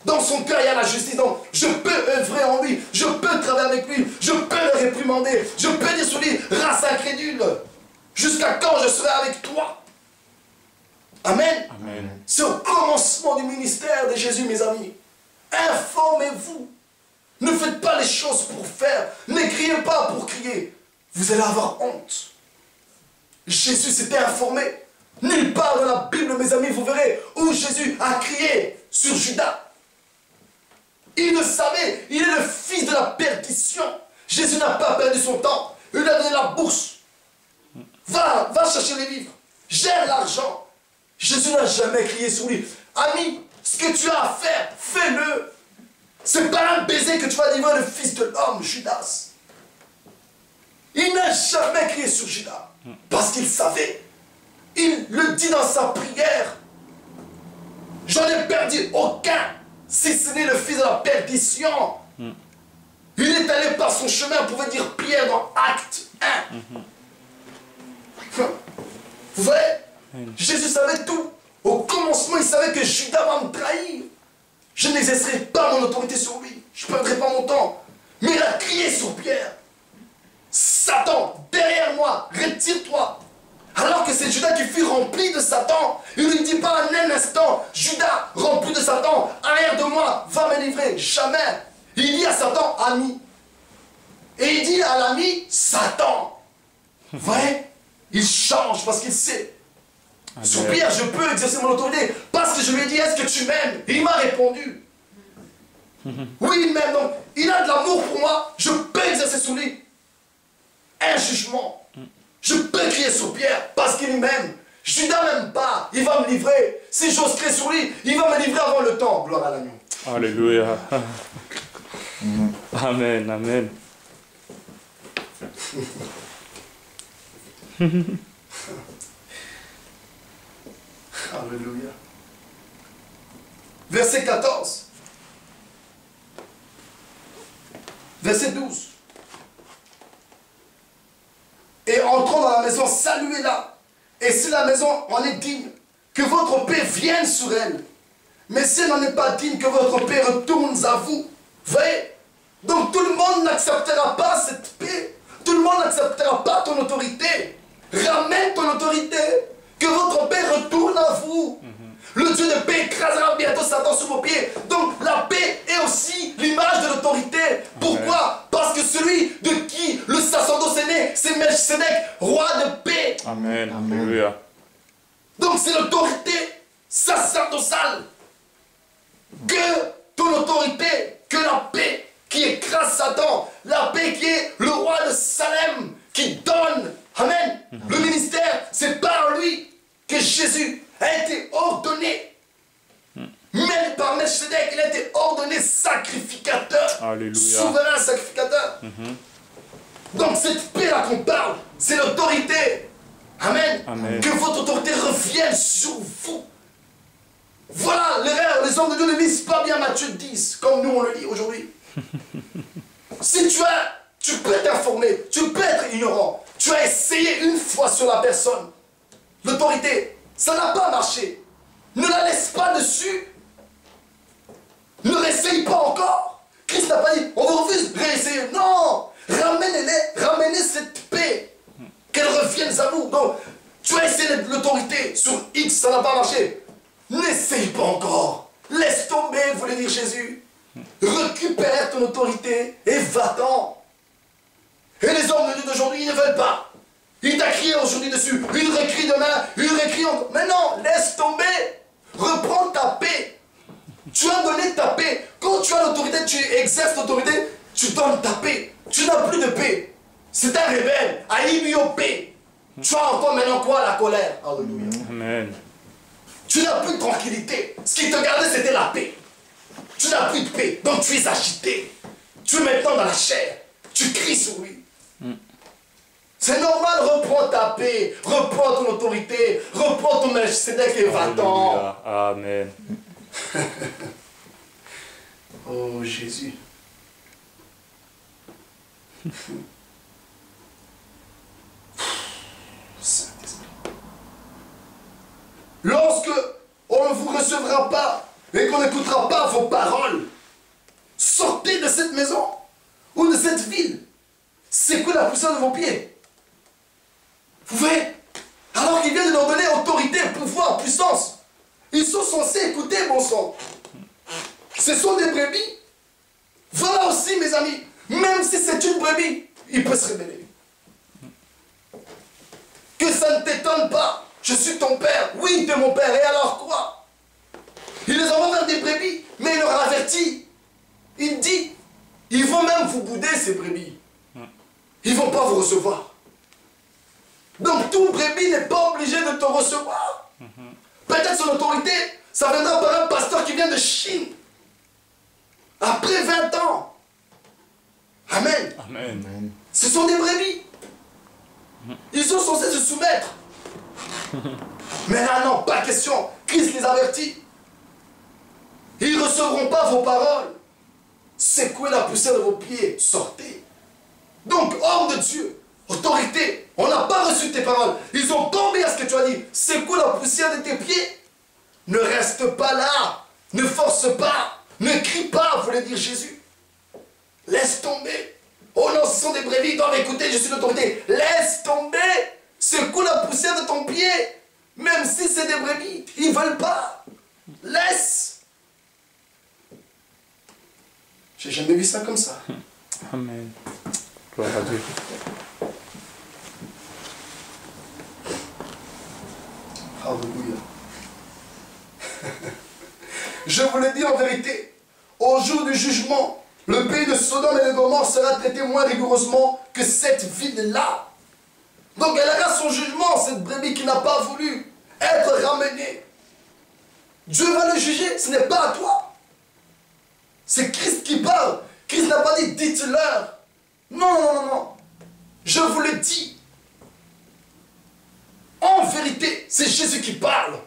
Dans son cœur, il y a la justice. Donc, je peux œuvrer en lui. Je peux travailler avec lui. Je peux le réprimander. Je peux dire sur lui, race incrédule. Jusqu'à quand je serai avec toi? Amen. Amen. C'est au commencement du ministère de Jésus, mes amis. Informez-vous. Ne faites pas les choses pour faire. Ne criez pas pour crier. Vous allez avoir honte. Jésus s'était informé. Nulle part dans la Bible, mes amis, vous verrez où Jésus a crié sur Judas. Il le savait. Il est le fils de la perdition. Jésus n'a pas perdu son temps. Il lui a donné la bourse. Va chercher les livres. Gère l'argent. Jésus n'a jamais crié sur lui. Ami, ce que tu as à faire, fais-le. C'est pas un baiser que tu vas livrer le fils de l'homme, Judas. Il n'a jamais crié sur Judas. Parce qu'il savait. Il le dit dans sa prière. J'en ai perdu aucun, si ce n'est le fils de la perdition. Il est allé par son chemin, pouvait dire Pierre dans Acte 1. Vous voyez? Jésus savait tout. Au commencement, il savait que Judas va me trahir. Je n'exercerai pas mon autorité sur lui. Je ne perdrai pas mon temps. Mais il a crié sur Pierre. Satan, derrière moi, retire-toi. Alors que c'est Judas qui fut rempli de Satan. Il ne lui dit pas en un instant, Judas, rempli de Satan, arrière de moi, va me livrer. Jamais. Il dit à Satan, ami. Et il dit à l'ami, Satan. Vous voyez? Il change parce qu'il sait. Amen. Sur Pierre, je peux exercer mon autorité parce que je lui ai dit, est-ce que tu m'aimes? Et il m'a répondu. Oui, il m'aime. Donc, il a de l'amour pour moi. Je peux exercer sur lui un jugement. Je peux crier sur Pierre parce qu'il m'aime. Judas m'aime pas. Il va me livrer. Si j'ose crier sur lui, il va me livrer avant le temps. Gloire à l'agneau. Alléluia. Amen. Amen. Alléluia. Verset 14. Verset 12. Et entrant dans la maison, saluez-la. Et si la maison en est digne, que votre paix vienne sur elle. Mais si elle n'en est pas digne, que votre paix retourne à vous. Vous voyez? Donc tout le monde n'acceptera pas cette paix. Tout le monde n'acceptera pas ton autorité. Ramène ton autorité. Que votre paix retourne à vous. Le Dieu de paix écrasera bientôt Satan sous vos pieds. Donc la paix est aussi l'image de l'autorité. Pourquoi? Parce que celui de qui le sacerdoce est né, c'est Melchisedec, roi de paix. Amen. Alléluia. Donc c'est l'autorité sacerdotale. Que ton autorité, que la paix qui écrase Satan, la paix qui est le roi de Salem, qui donne. Amen. Le ministère, c'est par lui que Jésus a été ordonné. Même par Melchisedec, il a été ordonné sacrificateur. Alléluia. Souverain sacrificateur. Donc cette paix-là qu'on parle, c'est l'autorité. Amen. Amen. Que votre autorité revienne sur vous. Voilà l'erreur. Les hommes de Dieu ne lisent pas bien Matthieu 10, comme nous on le lit aujourd'hui. Si tu peux t'informer, tu peux être ignorant. Tu as essayé une fois sur la personne. L'autorité, ça n'a pas marché. Ne la laisse pas dessus. Ne réessaye pas encore. Christ n'a pas dit, on vous refuse, réessayer. Non, ramenez cette paix. Qu'elle revienne à vous. Donc, tu as essayé l'autorité sur X, ça n'a pas marché. N'essaye pas encore. Laisse tomber, voulait dire Jésus. Récupère ton autorité et va-t'en. Et les hommes de Dieu d'aujourd'hui, ils ne veulent pas. Il t'a crié aujourd'hui dessus, il récrit demain, il récrit encore. Mais non, laisse tomber. Reprends ta paix. Tu as donné ta paix. Quand tu as l'autorité, tu exerces l'autorité, tu donnes ta paix. Tu n'as plus de paix. C'est un rebelle. paix. Tu as encore maintenant quoi? La colère. Alléluia. Amen. Tu n'as plus de tranquillité. Ce qui te gardait, c'était la paix. Tu n'as plus de paix. Donc tu es agité. Tu es maintenant dans la chair. Tu cries sur lui. C'est normal, reprends ta paix. Reprends ton autorité. Reprends ton Melchizedek et va-t'en. Amen. Oh Jésus. Saint-Esprit. Lorsque on ne vous recevra pas et qu'on n'écoutera pas vos paroles, sortez de cette maison ou de cette ville. C'est quoi la poussière de vos pieds? Vous voyez? Alors qu'il vient de leur donner autorité, pouvoir, puissance. Ils sont censés écouter, bon sang. Ce sont des brebis. Voilà aussi, mes amis, même si c'est une brebis, il peut se révéler. Que ça ne t'étonne pas. Je suis ton père. Oui, tu es mon père. Et alors quoi? Il les envoie vers des brebis, mais il leur avertit. Il dit, ils vont même vous bouder, ces brebis. Ils ne vont pas vous recevoir. Donc, tout brebis n'est pas obligé de te recevoir. Peut-être son autorité, ça viendra par un pasteur qui vient de Chine. Après 20 ans. Amen. Amen. Ce sont des brebis. Ils sont censés se soumettre. Mais là, non, pas question. Christ les avertit. Ils ne recevront pas vos paroles. Secouez la poussière de vos pieds. Sortez. Donc, homme de Dieu, autorité, on n'a pas reçu tes paroles. Ils ont tombé à ce que tu as dit. Secoue la poussière de tes pieds. Ne reste pas là. Ne force pas. Ne crie pas, voulait dire Jésus. Laisse tomber. Oh non, ce sont des brebis, ils doivent écouter, je suis l'autorité. Laisse tomber. Secoue la poussière de ton pied. Même si c'est des brebis, ils ne veulent pas. Laisse. J'ai jamais vu ça comme ça. Amen. Gloire à Dieu. Alléluia. Je vous le dis en vérité, au jour du jugement, le pays de Sodome et de Gomorrhe sera traité moins rigoureusement que cette ville-là. Donc elle aura son jugement, cette brebis qui n'a pas voulu être ramenée. Dieu va le juger, ce n'est pas à toi. C'est Christ qui parle. Christ n'a pas dit, dites-leur. Non, non, non, non. Je vous le dis. En vérité, c'est Jésus qui parle.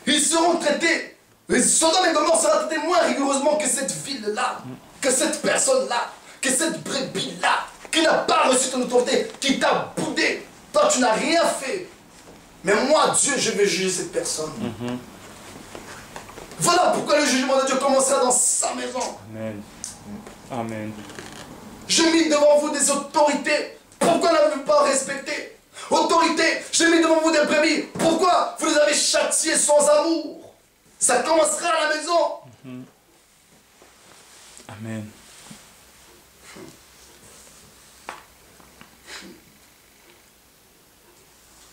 Ils seront traités. Les Sodome et Gomorrhe sera traité moins rigoureusement que cette ville-là, que cette personne-là, que cette brebis-là, qui n'a pas reçu ton autorité, qui t'a boudé. Toi, tu n'as rien fait. Mais moi, Dieu, je vais juger cette personne. Voilà pourquoi le jugement de Dieu commencera dans sa maison. Amen. Amen. J'ai mis devant vous des autorités. Pourquoi n'avez-vous pas respecté? Autorité, j'ai mis devant vous des brebis. Pourquoi vous les avez châtiés sans amour? Ça commencera à la maison. Amen.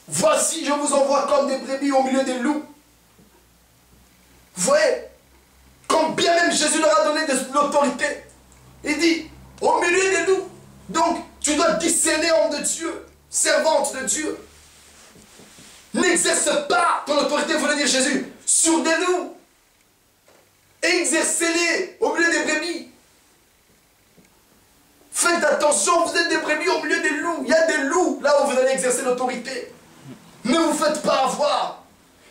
Voici, je vous envoie comme des brebis au milieu des loups. Vous voyez, quand bien même Jésus leur a donné de l'autorité, il dit, au milieu des loups. Donc, tu dois discerner, homme de Dieu, servante de Dieu. N'exerce pas ton autorité, voulait dire Jésus, sur des loups. Exercez-les au milieu des brebis. Faites attention, vous êtes des brebis au milieu des loups. Il y a des loups là où vous allez exercer l'autorité. Ne vous faites pas avoir.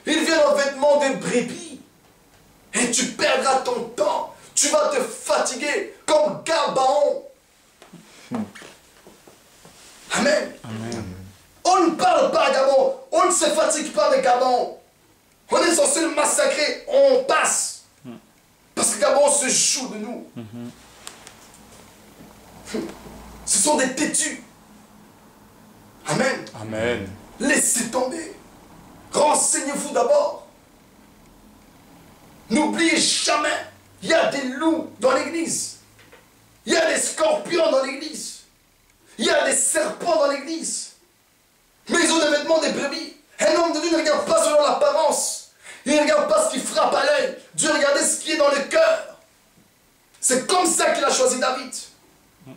Ils viennent en vêtements de brebis. Et tu perdras ton temps. Tu vas te fatiguer comme Gabaon. Amen. Amen. On ne parle pas à Gabon. On ne se fatigue pas de Gabon. On est censé le massacrer. On passe. Parce que Gabon se joue de nous. Ce sont des têtus. Amen. Amen. Laissez tomber. Renseignez-vous d'abord. N'oubliez jamais, il y a des loups dans l'église. Il y a des scorpions dans l'église. Il y a des serpents dans l'église. Mais ils ont des vêtements des brebis. Un homme de Dieu ne regarde pas selon l'apparence. Il ne regarde pas ce qui frappe à l'œil. Dieu regardait ce qui est dans le cœur. C'est comme ça qu'il a choisi David.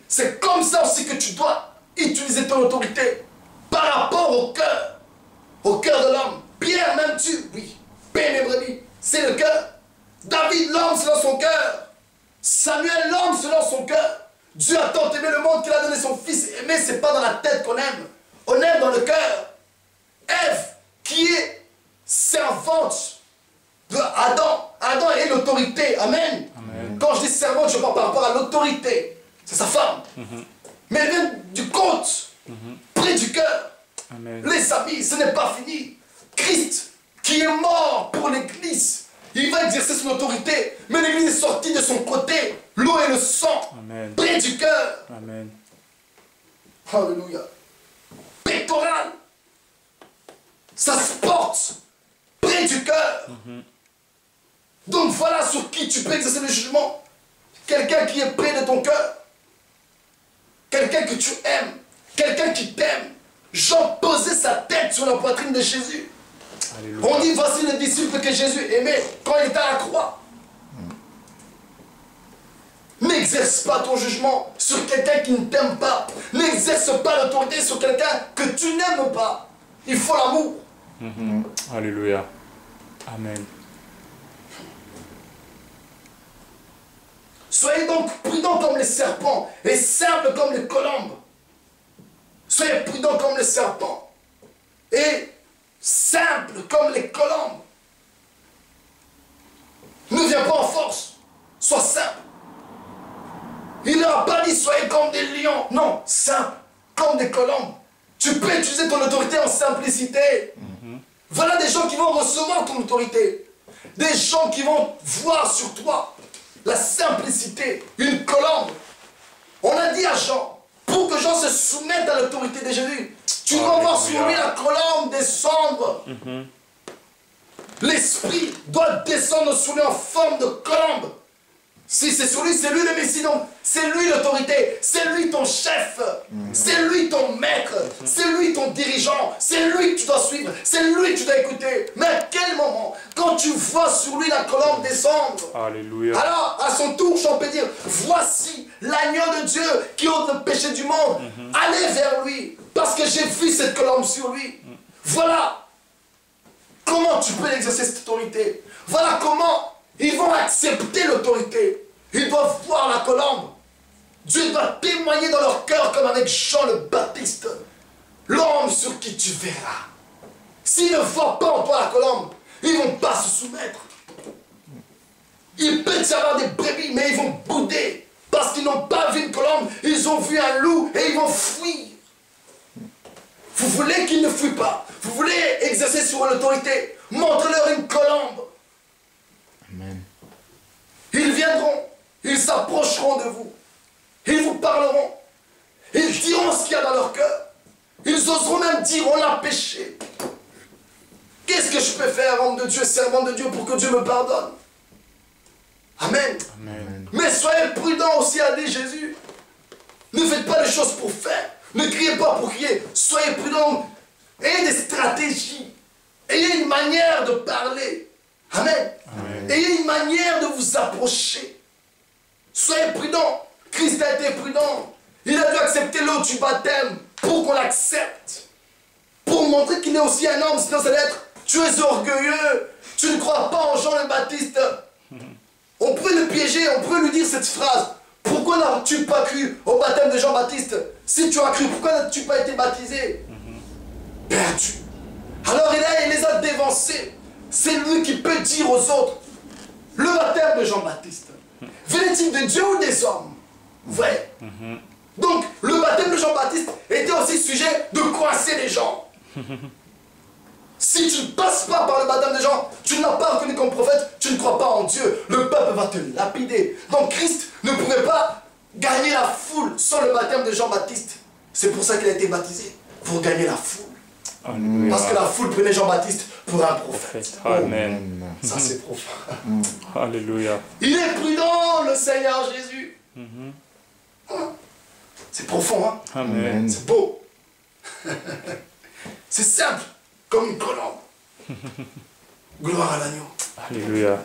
C'est comme ça aussi que tu dois utiliser ton autorité par rapport au cœur de l'homme. Pierre, m'aimes-tu? Oui. Paix mes brebis, c'est le cœur. David, l'homme selon son cœur. Samuel, l'homme selon son cœur. Dieu a tant aimé le monde qu'il a donné son fils. Aimer, c'est pas dans la tête qu'on aime. On aime dans le cœur. Ève, qui est servante de Adam. Adam est l'autorité. Amen. Amen. Quand je dis servante, je parle par rapport à l'autorité. C'est sa femme. Mais elle vient du côte, près du cœur. Amen. Les amis, ce n'est pas fini. Christ, qui est mort pour l'Église, il va exercer son autorité. Mais l'Église est sortie de son côté. L'eau et le sang, Amen. près du cœur. Amen. Alléluia. Pectoral. Ça se porte près du cœur. Donc voilà sur qui tu peux exercer le jugement. Quelqu'un qui est près de ton cœur. Quelqu'un que tu aimes. Quelqu'un qui t'aime. Jean posait sa tête sur la poitrine de Jésus. Alléluia. On dit voici le disciple que Jésus aimait quand il était à la croix. N'exerce pas ton jugement sur quelqu'un qui ne t'aime pas. N'exerce pas l'autorité sur quelqu'un que tu n'aimes pas. Il faut l'amour. Alléluia. Amen. Soyez donc prudents comme les serpents et simples comme les colombes. Soyez prudents comme les serpents et simples comme les colombes. Ne viens pas en force. Sois simple. Il n'a pas dit soyez comme des lions. Non, simple, comme des colombes. Tu peux utiliser ton autorité en simplicité. Voilà des gens qui vont recevoir ton autorité. Des gens qui vont voir sur toi la simplicité, une colombe. On a dit à Jean, pour que Jean se soumette à l'autorité de Jésus, tu dois voir sur lui la colombe descendre. L'esprit doit descendre sur lui en forme de colombe. Si c'est sur lui, c'est lui le Messie, donc c'est lui l'autorité, c'est lui ton chef, c'est lui ton maître, c'est lui ton dirigeant, c'est lui que tu dois suivre, c'est lui que tu dois écouter. Mais à quel moment, quand tu vois sur lui la colombe descendre, Alléluia. alors à son tour, j'en peux dire, voici l'agneau de Dieu qui ôte le péché du monde, allez vers lui, parce que j'ai vu cette colombe sur lui. Voilà comment tu peux exercer cette autorité. Voilà comment ils vont accepter l'autorité. Ils doivent voir la colombe. Dieu doit témoigner dans leur cœur comme avec Jean le Baptiste. L'homme sur qui tu verras. S'ils ne voient pas en toi la colombe, ils ne vont pas se soumettre. Il peut y avoir des brebis, mais ils vont bouder. Parce qu'ils n'ont pas vu une colombe, ils ont vu un loup et ils vont fuir. Vous voulez qu'ils ne fuient pas. Vous voulez exercer sur l'autorité. Montrez-leur une colombe. Amen. Ils viendront, ils s'approcheront de vous, ils vous parleront, ils diront ce qu'il y a dans leur cœur, ils oseront même dire on a péché. Qu'est-ce que je peux faire, homme de Dieu, servant de Dieu, pour que Dieu me pardonne? Amen. Amen. Mais soyez prudents aussi, a dit Jésus. Ne faites pas les choses pour faire, ne criez pas pour crier, soyez prudents, ayez des stratégies, ayez une manière de parler. Amen. Amen. Ayez une manière de vous approcher. Soyez prudents. Christ a été prudent. Il a dû accepter l'eau du baptême pour qu'on l'accepte. Pour montrer qu'il est aussi un homme, sinon ça va être tu es orgueilleux, tu ne crois pas en Jean le Baptiste. On peut le piéger, on peut lui dire cette phrase. Pourquoi n'as-tu pas cru au baptême de Jean-Baptiste? Si tu as cru, pourquoi n'as-tu pas été baptisé? Perdu. Alors il les a dévancés. C'est lui qui peut dire aux autres, le baptême de Jean-Baptiste, venait-il de Dieu ou des hommes? Ouais. Donc, le baptême de Jean-Baptiste était aussi sujet de coincer les gens. Si tu ne passes pas par le baptême de Jean, tu ne l'as pas reconnu comme prophète, tu ne crois pas en Dieu. Le peuple va te lapider. Donc, Christ ne pouvait pas gagner la foule sans le baptême de Jean-Baptiste. C'est pour ça qu'il a été baptisé, pour gagner la foule. Alléluia. Parce que la foule prenait Jean-Baptiste pour un prophète. Amen. Ça, c'est profond. Alléluia. Il est prudent, le Seigneur Jésus. C'est profond, hein? Amen. C'est beau. C'est simple, comme une colombe. Gloire à l'agneau. Alléluia.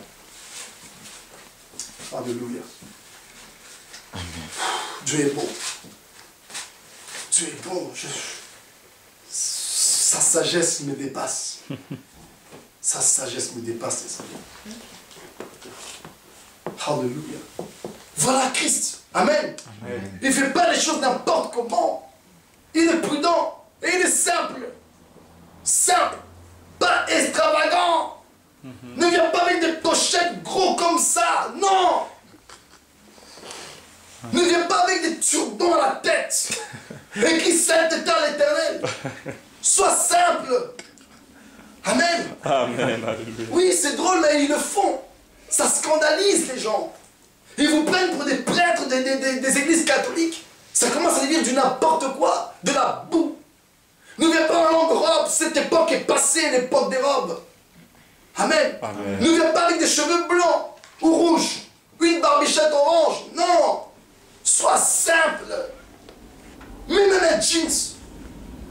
Alléluia. Dieu est bon. Dieu est bon. Sa sagesse me dépasse. Sa sagesse me dépasse, les amis. Alléluia. Voilà Christ. Amen. Amen. Il ne fait pas les choses n'importe comment. Il est prudent et il est simple. Simple. Pas extravagant. Ne viens pas avec des pochettes gros comme ça. Non. Ne viens pas avec des turbans à la tête. Écris sainteté à l'Éternel. Sois simple. Amen. Amen. Alléluia. Oui, c'est drôle, mais ils le font. Ça scandalise les gens. Ils vous prennent pour des prêtres des églises catholiques. Ça commence à devenir du n'importe quoi, de la boue. Ne viens pas en longue robe, cette époque est passée, l'époque des robes. Amen. Amen. Ne viens pas avec des cheveux blancs ou rouges, une barbichette orange. Non. Sois simple. Mets même un jeans,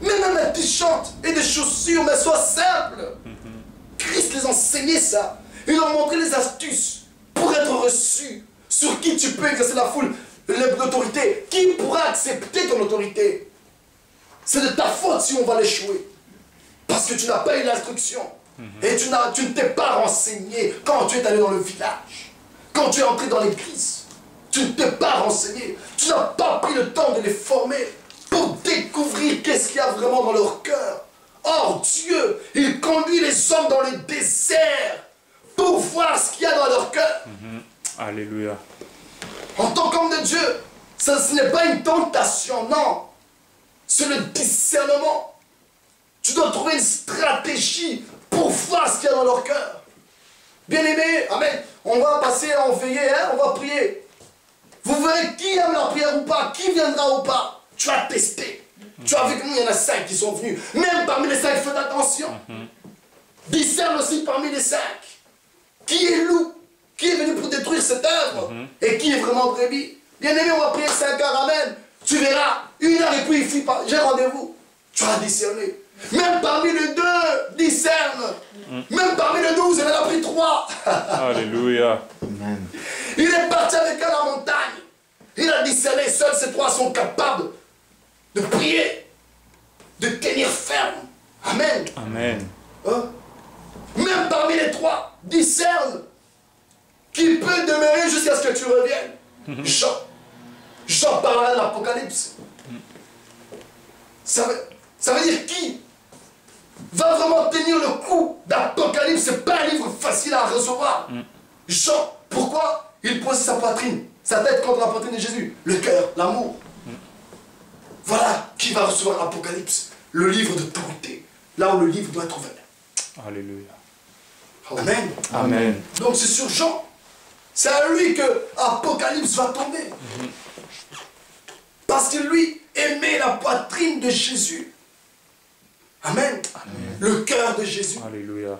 mets même un t-shirt et des chaussures, mais sois simple. Christ les enseignait ça. Il leur montrait les astuces pour être reçu. Sur qui tu peux exercer la foule, l'autorité. Qui pourra accepter ton autorité? C'est de ta faute si on va l'échouer. Parce que tu n'as pas eu l'instruction. Et tu ne t'es pas renseigné quand tu es allé dans le village. Quand tu es entré dans l'église. Tu ne t'es pas renseigné. Tu n'as pas pris le temps de les former pour découvrir qu'est-ce qu'il y a vraiment dans leur cœur. Or, Dieu, il conduit les hommes dans le désert pour voir ce qu'il y a dans leur cœur. Alléluia. En tant qu'homme de Dieu, ce n'est pas une tentation, non. C'est le discernement. Tu dois trouver une stratégie pour voir ce qu'il y a dans leur cœur. Bien-aimés, amen. On va passer en veillée, hein, on va prier. Vous verrez qui aime la prière ou pas, qui viendra ou pas. Tu as testé. Tu as vu qu'il y en a 5 qui sont venus. Même parmi les 5, faites attention. Discerne aussi parmi les 5. Qui est loup? Qui est venu pour détruire cette œuvre? Et qui est vraiment brebis? Bien-aimé, on va prier 5 heures, amen. Tu verras, 1 heure et puis il fuit pas. J'ai rendez-vous. Tu as discerné. Même parmi les 2, discerne. Même parmi les 12, il en a pris 3. Alléluia. Amen. Il est parti avec eux à la montagne. Il a discerné. Seuls ces 3 sont capables de prier, de tenir ferme. Amen. Amen. Hein? Même parmi les 3, discerne qui peut demeurer jusqu'à ce que tu reviennes. Jean parlera de l'Apocalypse. Ça veut dire qui va vraiment tenir le coup d'Apocalypse. C'est pas un livre facile à recevoir. Jean, pourquoi? Il pose sa poitrine, sa tête contre la poitrine de Jésus. Le cœur, l'amour. Voilà qui va recevoir l'Apocalypse. Le livre d'autorité. Là où le livre doit être ouvert. Alléluia. Amen. Amen. Donc c'est sur Jean. C'est à lui que Apocalypse va tomber. Parce que lui aimait la poitrine de Jésus. Amen. Amen. Le cœur de Jésus. Alléluia.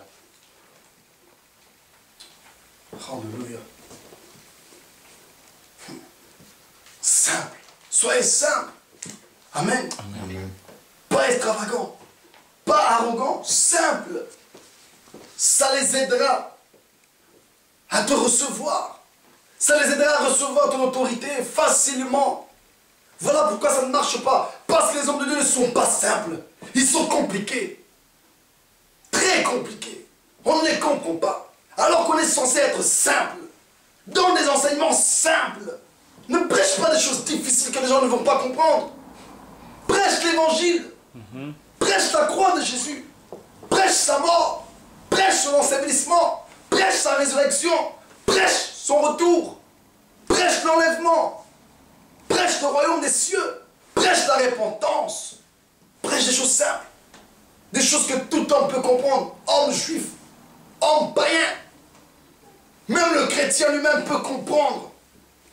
Alléluia. Simple. Soyez simple. Amen. Amen. Pas extravagant. Pas arrogant. Simple. Ça les aidera à te recevoir. Ça les aidera à recevoir ton autorité facilement. Voilà pourquoi ça ne marche pas. Parce que les hommes de Dieu ne sont pas simples. Ils sont compliqués. Très compliqués. On ne les comprend pas. Alors qu'on est censé être simple. Donne des enseignements simples. Ne prêche pas des choses difficiles que les gens ne vont pas comprendre. Prêche l'évangile. Prêche la croix de Jésus. Prêche sa mort. Prêche son ensevelissement. Prêche sa résurrection. Prêche son retour. Prêche l'enlèvement. Prêche le royaume des cieux. Prêche la repentance. Prêche des choses simples. Des choses que tout homme peut comprendre. Homme juif. Homme païen. Même le chrétien lui-même peut comprendre.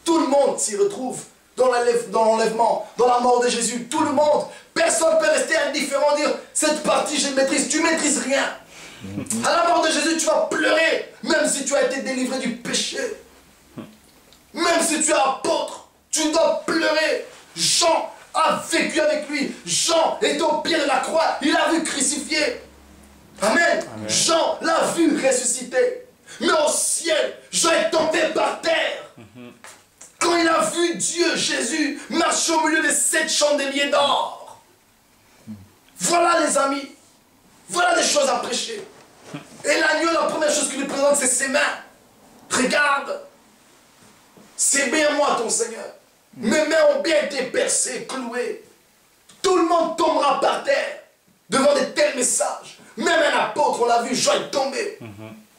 Tout le monde s'y retrouve dans l'enlèvement, dans la mort de Jésus. Tout le monde. Personne ne peut rester indifférent, dire cette partie je maîtrise. Tu ne maîtrises rien. À la mort de Jésus, tu vas pleurer, même si tu as été délivré du péché. Même si tu es apôtre, tu dois pleurer. Jean a vécu avec lui. Jean est au pied de la croix. Il a vu crucifié. Amen. Amen. Jean l'a vu ressusciter. Mais au ciel, Jean est tombé par terre. Quand il a vu Dieu, Jésus, marcher au milieu des 7 chandeliers d'or. Voilà les amis. Voilà des choses à prêcher. Et l'agneau, la première chose qu'il lui présente, c'est ses mains. Regarde. C'est bien moi, ton Seigneur. Mes mains ont bien été percées, clouées. Tout le monde tombera par terre devant de tels messages. Même un apôtre, on l'a vu, Jean est tombé.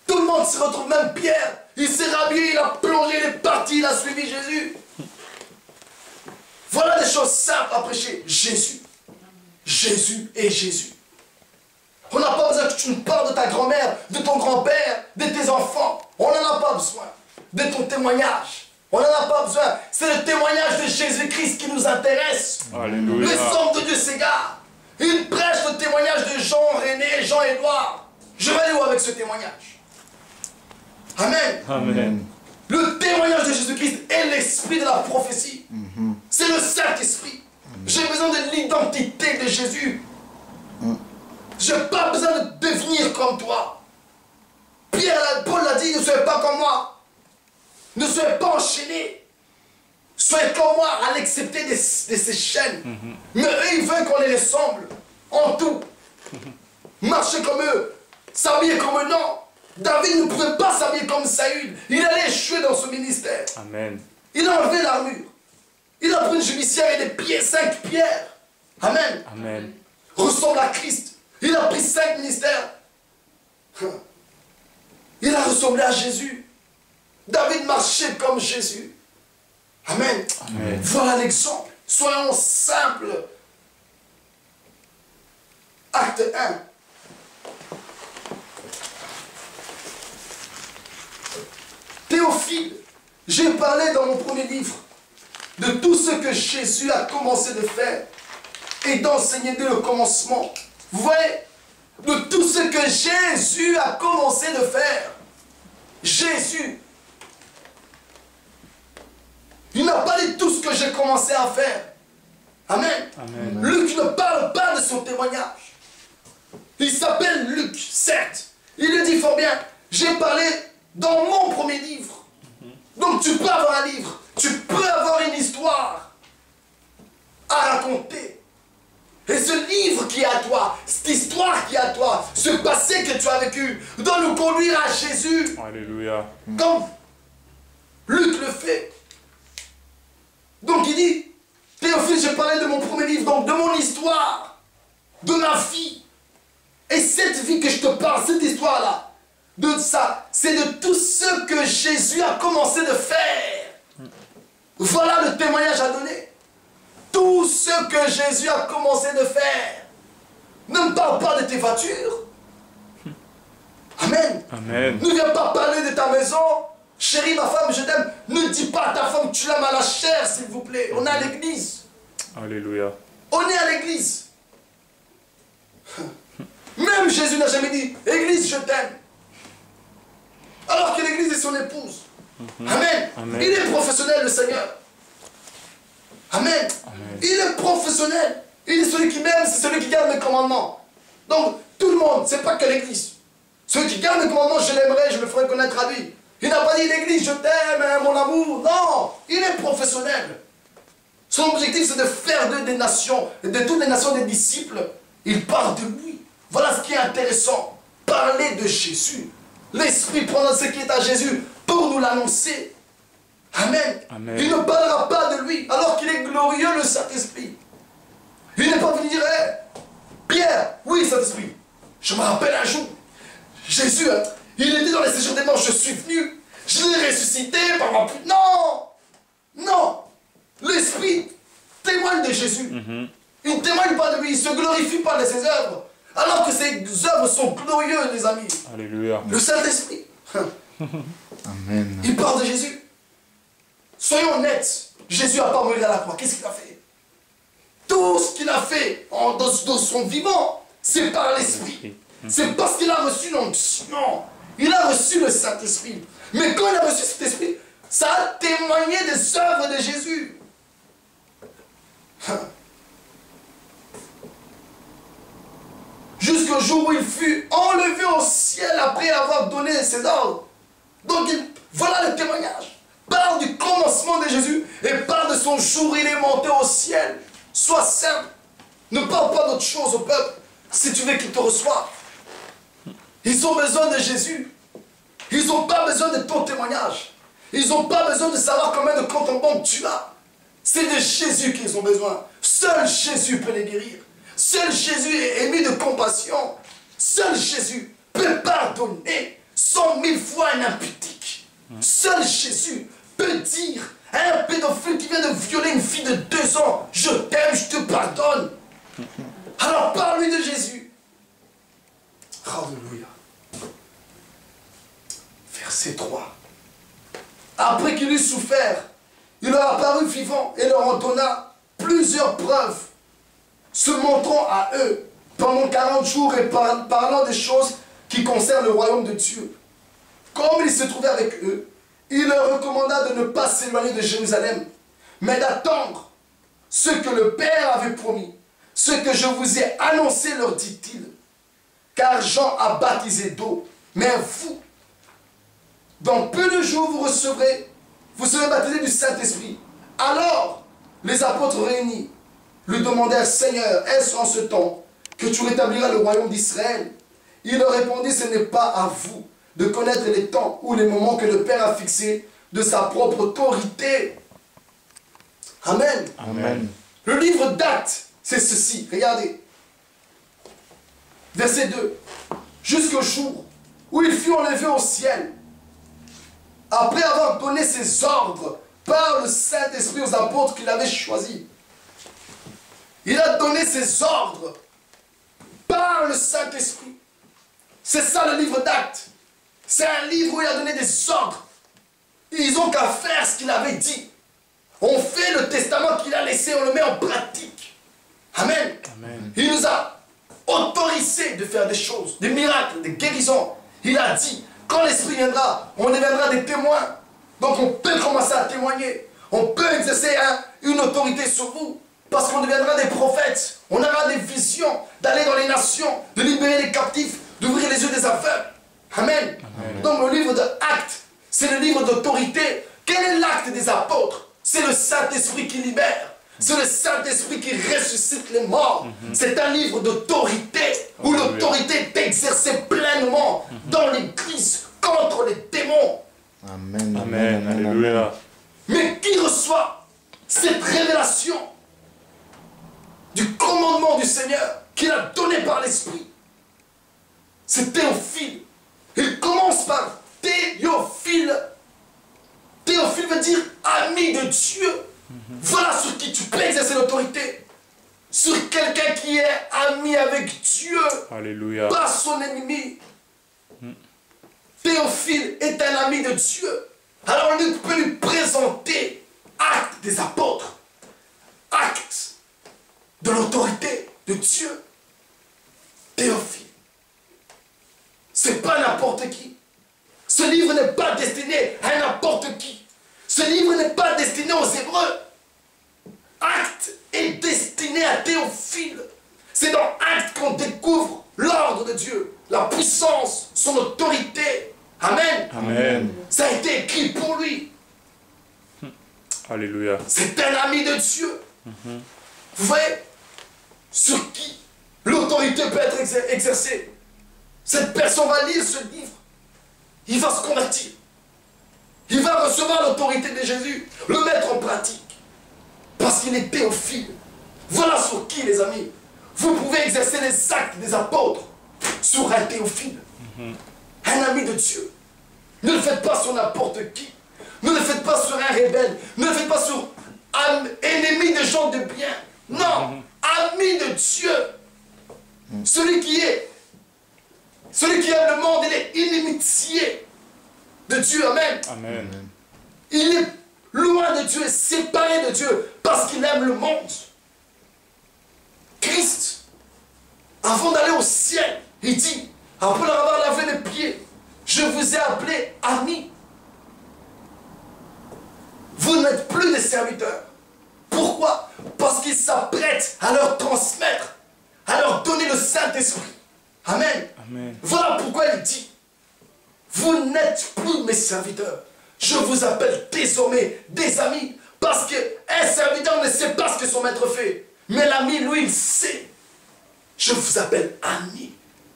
Tout le monde se retrouve, même Pierre. Il s'est rhabillé, il a plongé, il est parti, il a suivi Jésus. Voilà des choses simples à prêcher. Jésus. Jésus et Jésus. On n'a pas besoin que tu nous parles de ta grand-mère, de ton grand-père, de tes enfants. On n'en a pas besoin. De ton témoignage. On n'en a pas besoin. C'est le témoignage de Jésus-Christ qui nous intéresse. Alléluia. Les hommes de Dieu s'égarent. Ils prêchent le témoignage de Jean, René, Jean-Édouard. Je vais aller où avec ce témoignage? Amen. Amen. Le témoignage de Jésus-Christ est l'esprit de la prophétie. C'est le Saint-Esprit. J'ai besoin de l'identité de Jésus. Je n'ai pas besoin de devenir comme toi. Paul l'a dit, ne soyez pas comme moi. Ne soyez pas enchaînés. Soyez comme moi, à l'excepter de ces chaînes. Mais eux, ils veulent qu'on les ressemble. En tout. Marcher comme eux. S'habiller comme eux, non. David ne pouvait pas s'habiller comme Saül. Il allait échouer dans ce ministère. Amen. Il a enlevé l'armure. Il a pris une judiciaire et des pieds, 5 pierres. Amen. Amen. Ressemble à Christ. Il a pris 5 ministères. Il a ressemblé à Jésus. David marchait comme Jésus. Amen. Amen. Voilà l'exemple. Soyons simples. Acte 1. Théophile, j'ai parlé dans mon premier livre de tout ce que Jésus a commencé de faire et d'enseigner dès le commencement. Vous voyez, de tout ce que Jésus a commencé de faire. Jésus. Il n'a pas dit tout ce que j'ai commencé à faire. Amen. Amen. Luc ne parle pas de son témoignage. Il s'appelle Luc, certes. Il le dit fort bien. J'ai parlé dans mon premier livre. Donc tu peux avoir un livre. Tu peux avoir une histoire à raconter. Et ce livre qui est à toi, cette histoire qui est à toi, ce passé que tu as vécu, doit nous conduire à Jésus. Alléluia. Comme Luc le fait. Donc il dit, Théophile, j'ai parlé de mon premier livre, donc de mon histoire, de ma vie. Et cette vie que je te parle, cette histoire-là, de ça, c'est de tout ce que Jésus a commencé de faire. Voilà le témoignage à donner. Tout ce que Jésus a commencé de faire. Ne me parle pas de tes voitures. Amen. Amen. Ne viens pas parler de ta maison. Chérie, ma femme, je t'aime. Ne dis pas à ta femme que tu l'aimes à la chair, s'il vous plaît. On est à l'église. Alléluia. On est à l'église. Même Jésus n'a jamais dit, Église, je t'aime. Alors que l'église est son épouse. Amen. Amen. Il est professionnel, le Seigneur. Amen. Amen. Il est professionnel. Il est celui qui m'aime, c'est celui qui garde mes commandements. Donc, tout le monde, c'est pas que l'église. Celui qui garde mes commandements, je l'aimerais, je me ferai connaître à lui. Il n'a pas dit l'église, je t'aime, hein, mon amour. Non, il est professionnel. Son objectif, c'est de faire des nations, de toutes les nations des disciples. Il parle de lui. Voilà ce qui est intéressant. Parler de Jésus. L'Esprit prendra ce qui est à Jésus pour nous l'annoncer. Amen. Amen. Il ne parlera pas de lui alors qu'il est glorieux, le Saint-Esprit. Il n'est pas venu dire, hey, Pierre, oui, Saint-Esprit. Je me rappelle un jour, Jésus, hein, il était dans les séjours des morts, je suis venu, je l'ai ressuscité par ma... Non, non, l'Esprit témoigne de Jésus. Il ne témoigne pas de lui, il ne se glorifie pas de ses œuvres. Alors que ses œuvres sont glorieuses, les amis. Alléluia. Le Saint-Esprit, Amen. il parle de Jésus. Soyons honnêtes, Jésus n'a pas mouru à la croix. Qu'est-ce qu'il a fait? Tout ce qu'il a fait dans son vivant, c'est par l'Esprit. C'est parce qu'il a reçu l'onction. Il a reçu le Saint-Esprit. Mais quand il a reçu cet Esprit, ça a témoigné des œuvres de Jésus. Jusqu'au jour où il fut enlevé au ciel après avoir donné ses ordres. Donc voilà le témoignage. Parle du commencement de Jésus et parle de son jour où il est monté au ciel. Sois simple. Ne parle pas d'autre chose au peuple si tu veux qu'il te reçoive. Ils ont besoin de Jésus. Ils n'ont pas besoin de ton témoignage. Ils n'ont pas besoin de savoir combien de comptes en banque tu as. C'est de Jésus qu'ils ont besoin. Seul Jésus peut les guérir. Seul Jésus est ému de compassion. Seul Jésus peut pardonner 100 000 fois un impudique. Seul Jésus peut dire à un pédophile qui vient de violer une fille de 2 ans, je t'aime, je te pardonne. Alors parle-lui de Jésus. Alléluia. Verset 3. Après qu'il eut souffert, il leur apparut vivant et leur en donna plusieurs preuves, se montrant à eux pendant 40 jours et parlant des choses qui concernent le royaume de Dieu. Comme il se trouvait avec eux, il leur recommanda de ne pas s'éloigner de Jérusalem, mais d'attendre ce que le Père avait promis, ce que je vous ai annoncé, leur dit-il. Car Jean a baptisé d'eau, mais vous, dans peu de jours, vous serez baptisés du Saint-Esprit. Alors, les apôtres réunis lui demandèrent, Seigneur, est-ce en ce temps que tu rétabliras le royaume d'Israël? Il leur répondit, ce n'est pas à vous de connaître les temps ou les moments que le Père a fixés de sa propre autorité. Amen. Amen. Le livre d'Actes, c'est ceci. Regardez. Verset 2. Jusqu'au jour où il fut enlevé au ciel, après avoir donné ses ordres par le Saint-Esprit aux apôtres qu'il avait choisis. Il a donné ses ordres par le Saint-Esprit. C'est ça le livre d'Actes. C'est un livre où il a donné des ordres. Ils n'ont qu'à faire ce qu'il avait dit. On fait le testament qu'il a laissé, on le met en pratique. Amen. Amen. Il nous a autorisé de faire des choses, des miracles, des guérisons. Il a dit, quand l'Esprit viendra, on deviendra des témoins. Donc on peut commencer à témoigner. On peut exercer une autorité sur vous. Parce qu'on deviendra des prophètes. On aura des visions d'aller dans les nations, de libérer les captifs, d'ouvrir les yeux des aveugles. Amen. Amen. Donc le livre de Actes, c'est le livre d'autorité. Quel est l'acte des apôtres? C'est le Saint-Esprit qui libère. C'est le Saint-Esprit qui ressuscite les morts. C'est un livre d'autorité où l'autorité est exercée pleinement dans l'Église contre les démons. Amen. Amen. Alléluia. Mais qui reçoit cette révélation du commandement du Seigneur qu'il a donné par l'Esprit? C'est Théophile. Il commence par Théophile. Théophile veut dire ami de Dieu. Voilà sur qui tu peux exercer l'autorité. Sur quelqu'un qui est ami avec Dieu. Alléluia. Pas son ennemi. Théophile est un ami de Dieu. Alors on peut lui présenter acte des apôtres. Acte de l'autorité de Dieu. Théophile. C'est pas n'importe qui. Ce livre n'est pas destiné à n'importe qui. Ce livre n'est pas destiné aux Hébreux. Acte est destiné à Théophile. C'est dans Acte qu'on découvre l'ordre de Dieu, la puissance, son autorité. Amen. Amen. Ça a été écrit pour lui. Alléluia. C'est un ami de Dieu. Vous voyez sur qui l'autorité peut être exercée. Cette personne va lire ce livre. Il va se convertir. Il va recevoir l'autorité de Jésus, le mettre en pratique. Parce qu'il est Théophile. Voilà sur qui, les amis, vous pouvez exercer les actes des apôtres. Sur un Théophile. Un ami de Dieu. Ne le faites pas sur n'importe qui. Ne le faites pas sur un rebelle. Ne le faites pas sur un ennemi des gens de bien. Non. Ami de Dieu. Celui qui aime le monde, il est inimitié de Dieu. Amen. Amen. Il est loin de Dieu, séparé de Dieu, parce qu'il aime le monde. Christ, avant d'aller au ciel, il dit, après leur avoir lavé les pieds, je vous ai appelés amis. Vous n'êtes plus des serviteurs. Pourquoi? Parce qu'il s'apprête à leur transmettre, à leur donner le Saint-Esprit. Amen. Amen. Voilà pourquoi il dit, vous n'êtes plus mes serviteurs. Je vous appelle désormais des amis. Parce qu'un serviteur ne sait pas ce que son maître fait. Mais l'ami, lui, il sait. Je vous appelle amis.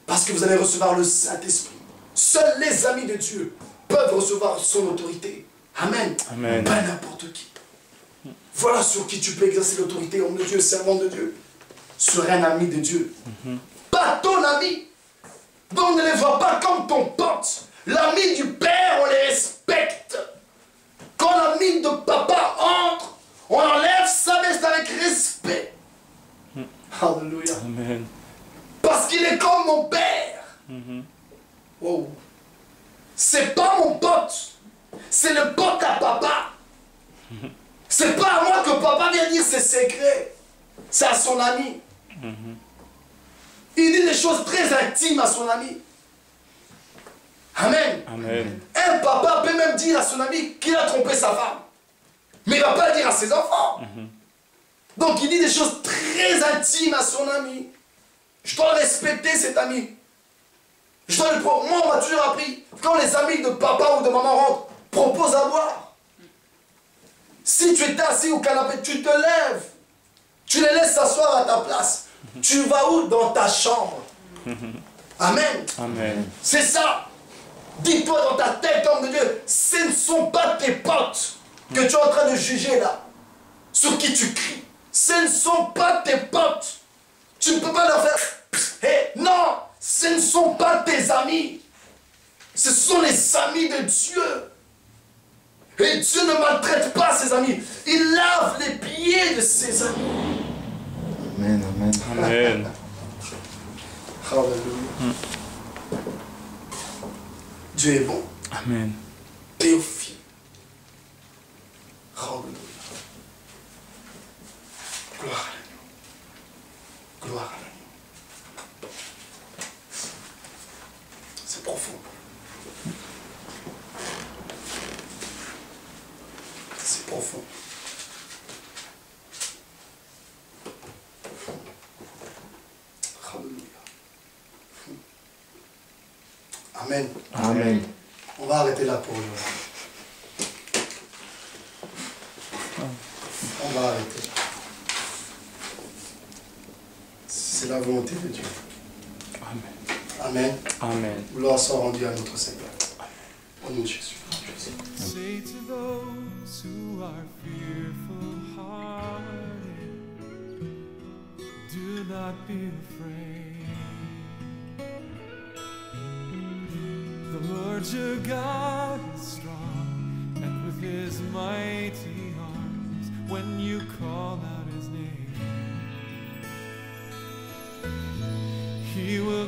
Parce que vous allez recevoir le Saint-Esprit. Seuls les amis de Dieu peuvent recevoir son autorité. Amen. Amen. Pas n'importe qui. Voilà sur qui tu peux exercer l'autorité, homme de Dieu, servant de Dieu. Sur un ami de Dieu. Pas ton ami. Donc ne les vois pas comme ton pote. L'ami du Père, on les respecte. Quand l'ami de papa entre, on enlève sa veste avec respect. Alléluia. Amen. Parce qu'il est comme mon père. Wow. C'est pas mon pote. C'est le pote à papa. C'est pas à moi que papa vient dire ses secrets. C'est à son ami. Il dit des choses très intimes à son ami. Amen. Amen. Un papa peut même dire à son ami qu'il a trompé sa femme. Mais il ne va pas le dire à ses enfants. Donc il dit des choses très intimes à son ami. Je dois respecter cet ami. Moi, on m'a toujours appris, quand les amis de papa ou de maman rentrent, propose à boire. Si tu es assis au canapé, tu te lèves. Tu les laisses s'asseoir à ta place. Tu vas où? Dans ta chambre. Amen. Amen. C'est ça. Dis-toi dans ta tête, homme de Dieu, ce ne sont pas tes potes que tu es en train de juger là, sur qui tu cries. Ce ne sont pas tes potes. Tu ne peux pas leur faire... Hey, non, ce ne sont pas tes amis. Ce sont les amis de Dieu. Et Dieu ne maltraite pas ses amis. Il lave les pieds de ses amis. Amen, amen. Amen. Alléluia. Dieu est bon. Amen. Théophile. Alléluia. Gloire à l'agneau. Gloire à l'agneau. C'est profond. C'est profond. Alléluia. Amen. Amen. On va arrêter là pour aujourd'hui. On va arrêter là. C'est la volonté de Dieu. Amen. Amen. Amen. Gloire soit rendue à notre Seigneur. Au nom de Jésus. Say to those who are fearful hearted, do not be afraid. The Lord your God is strong, and with his mighty arms, when you call out his name, he will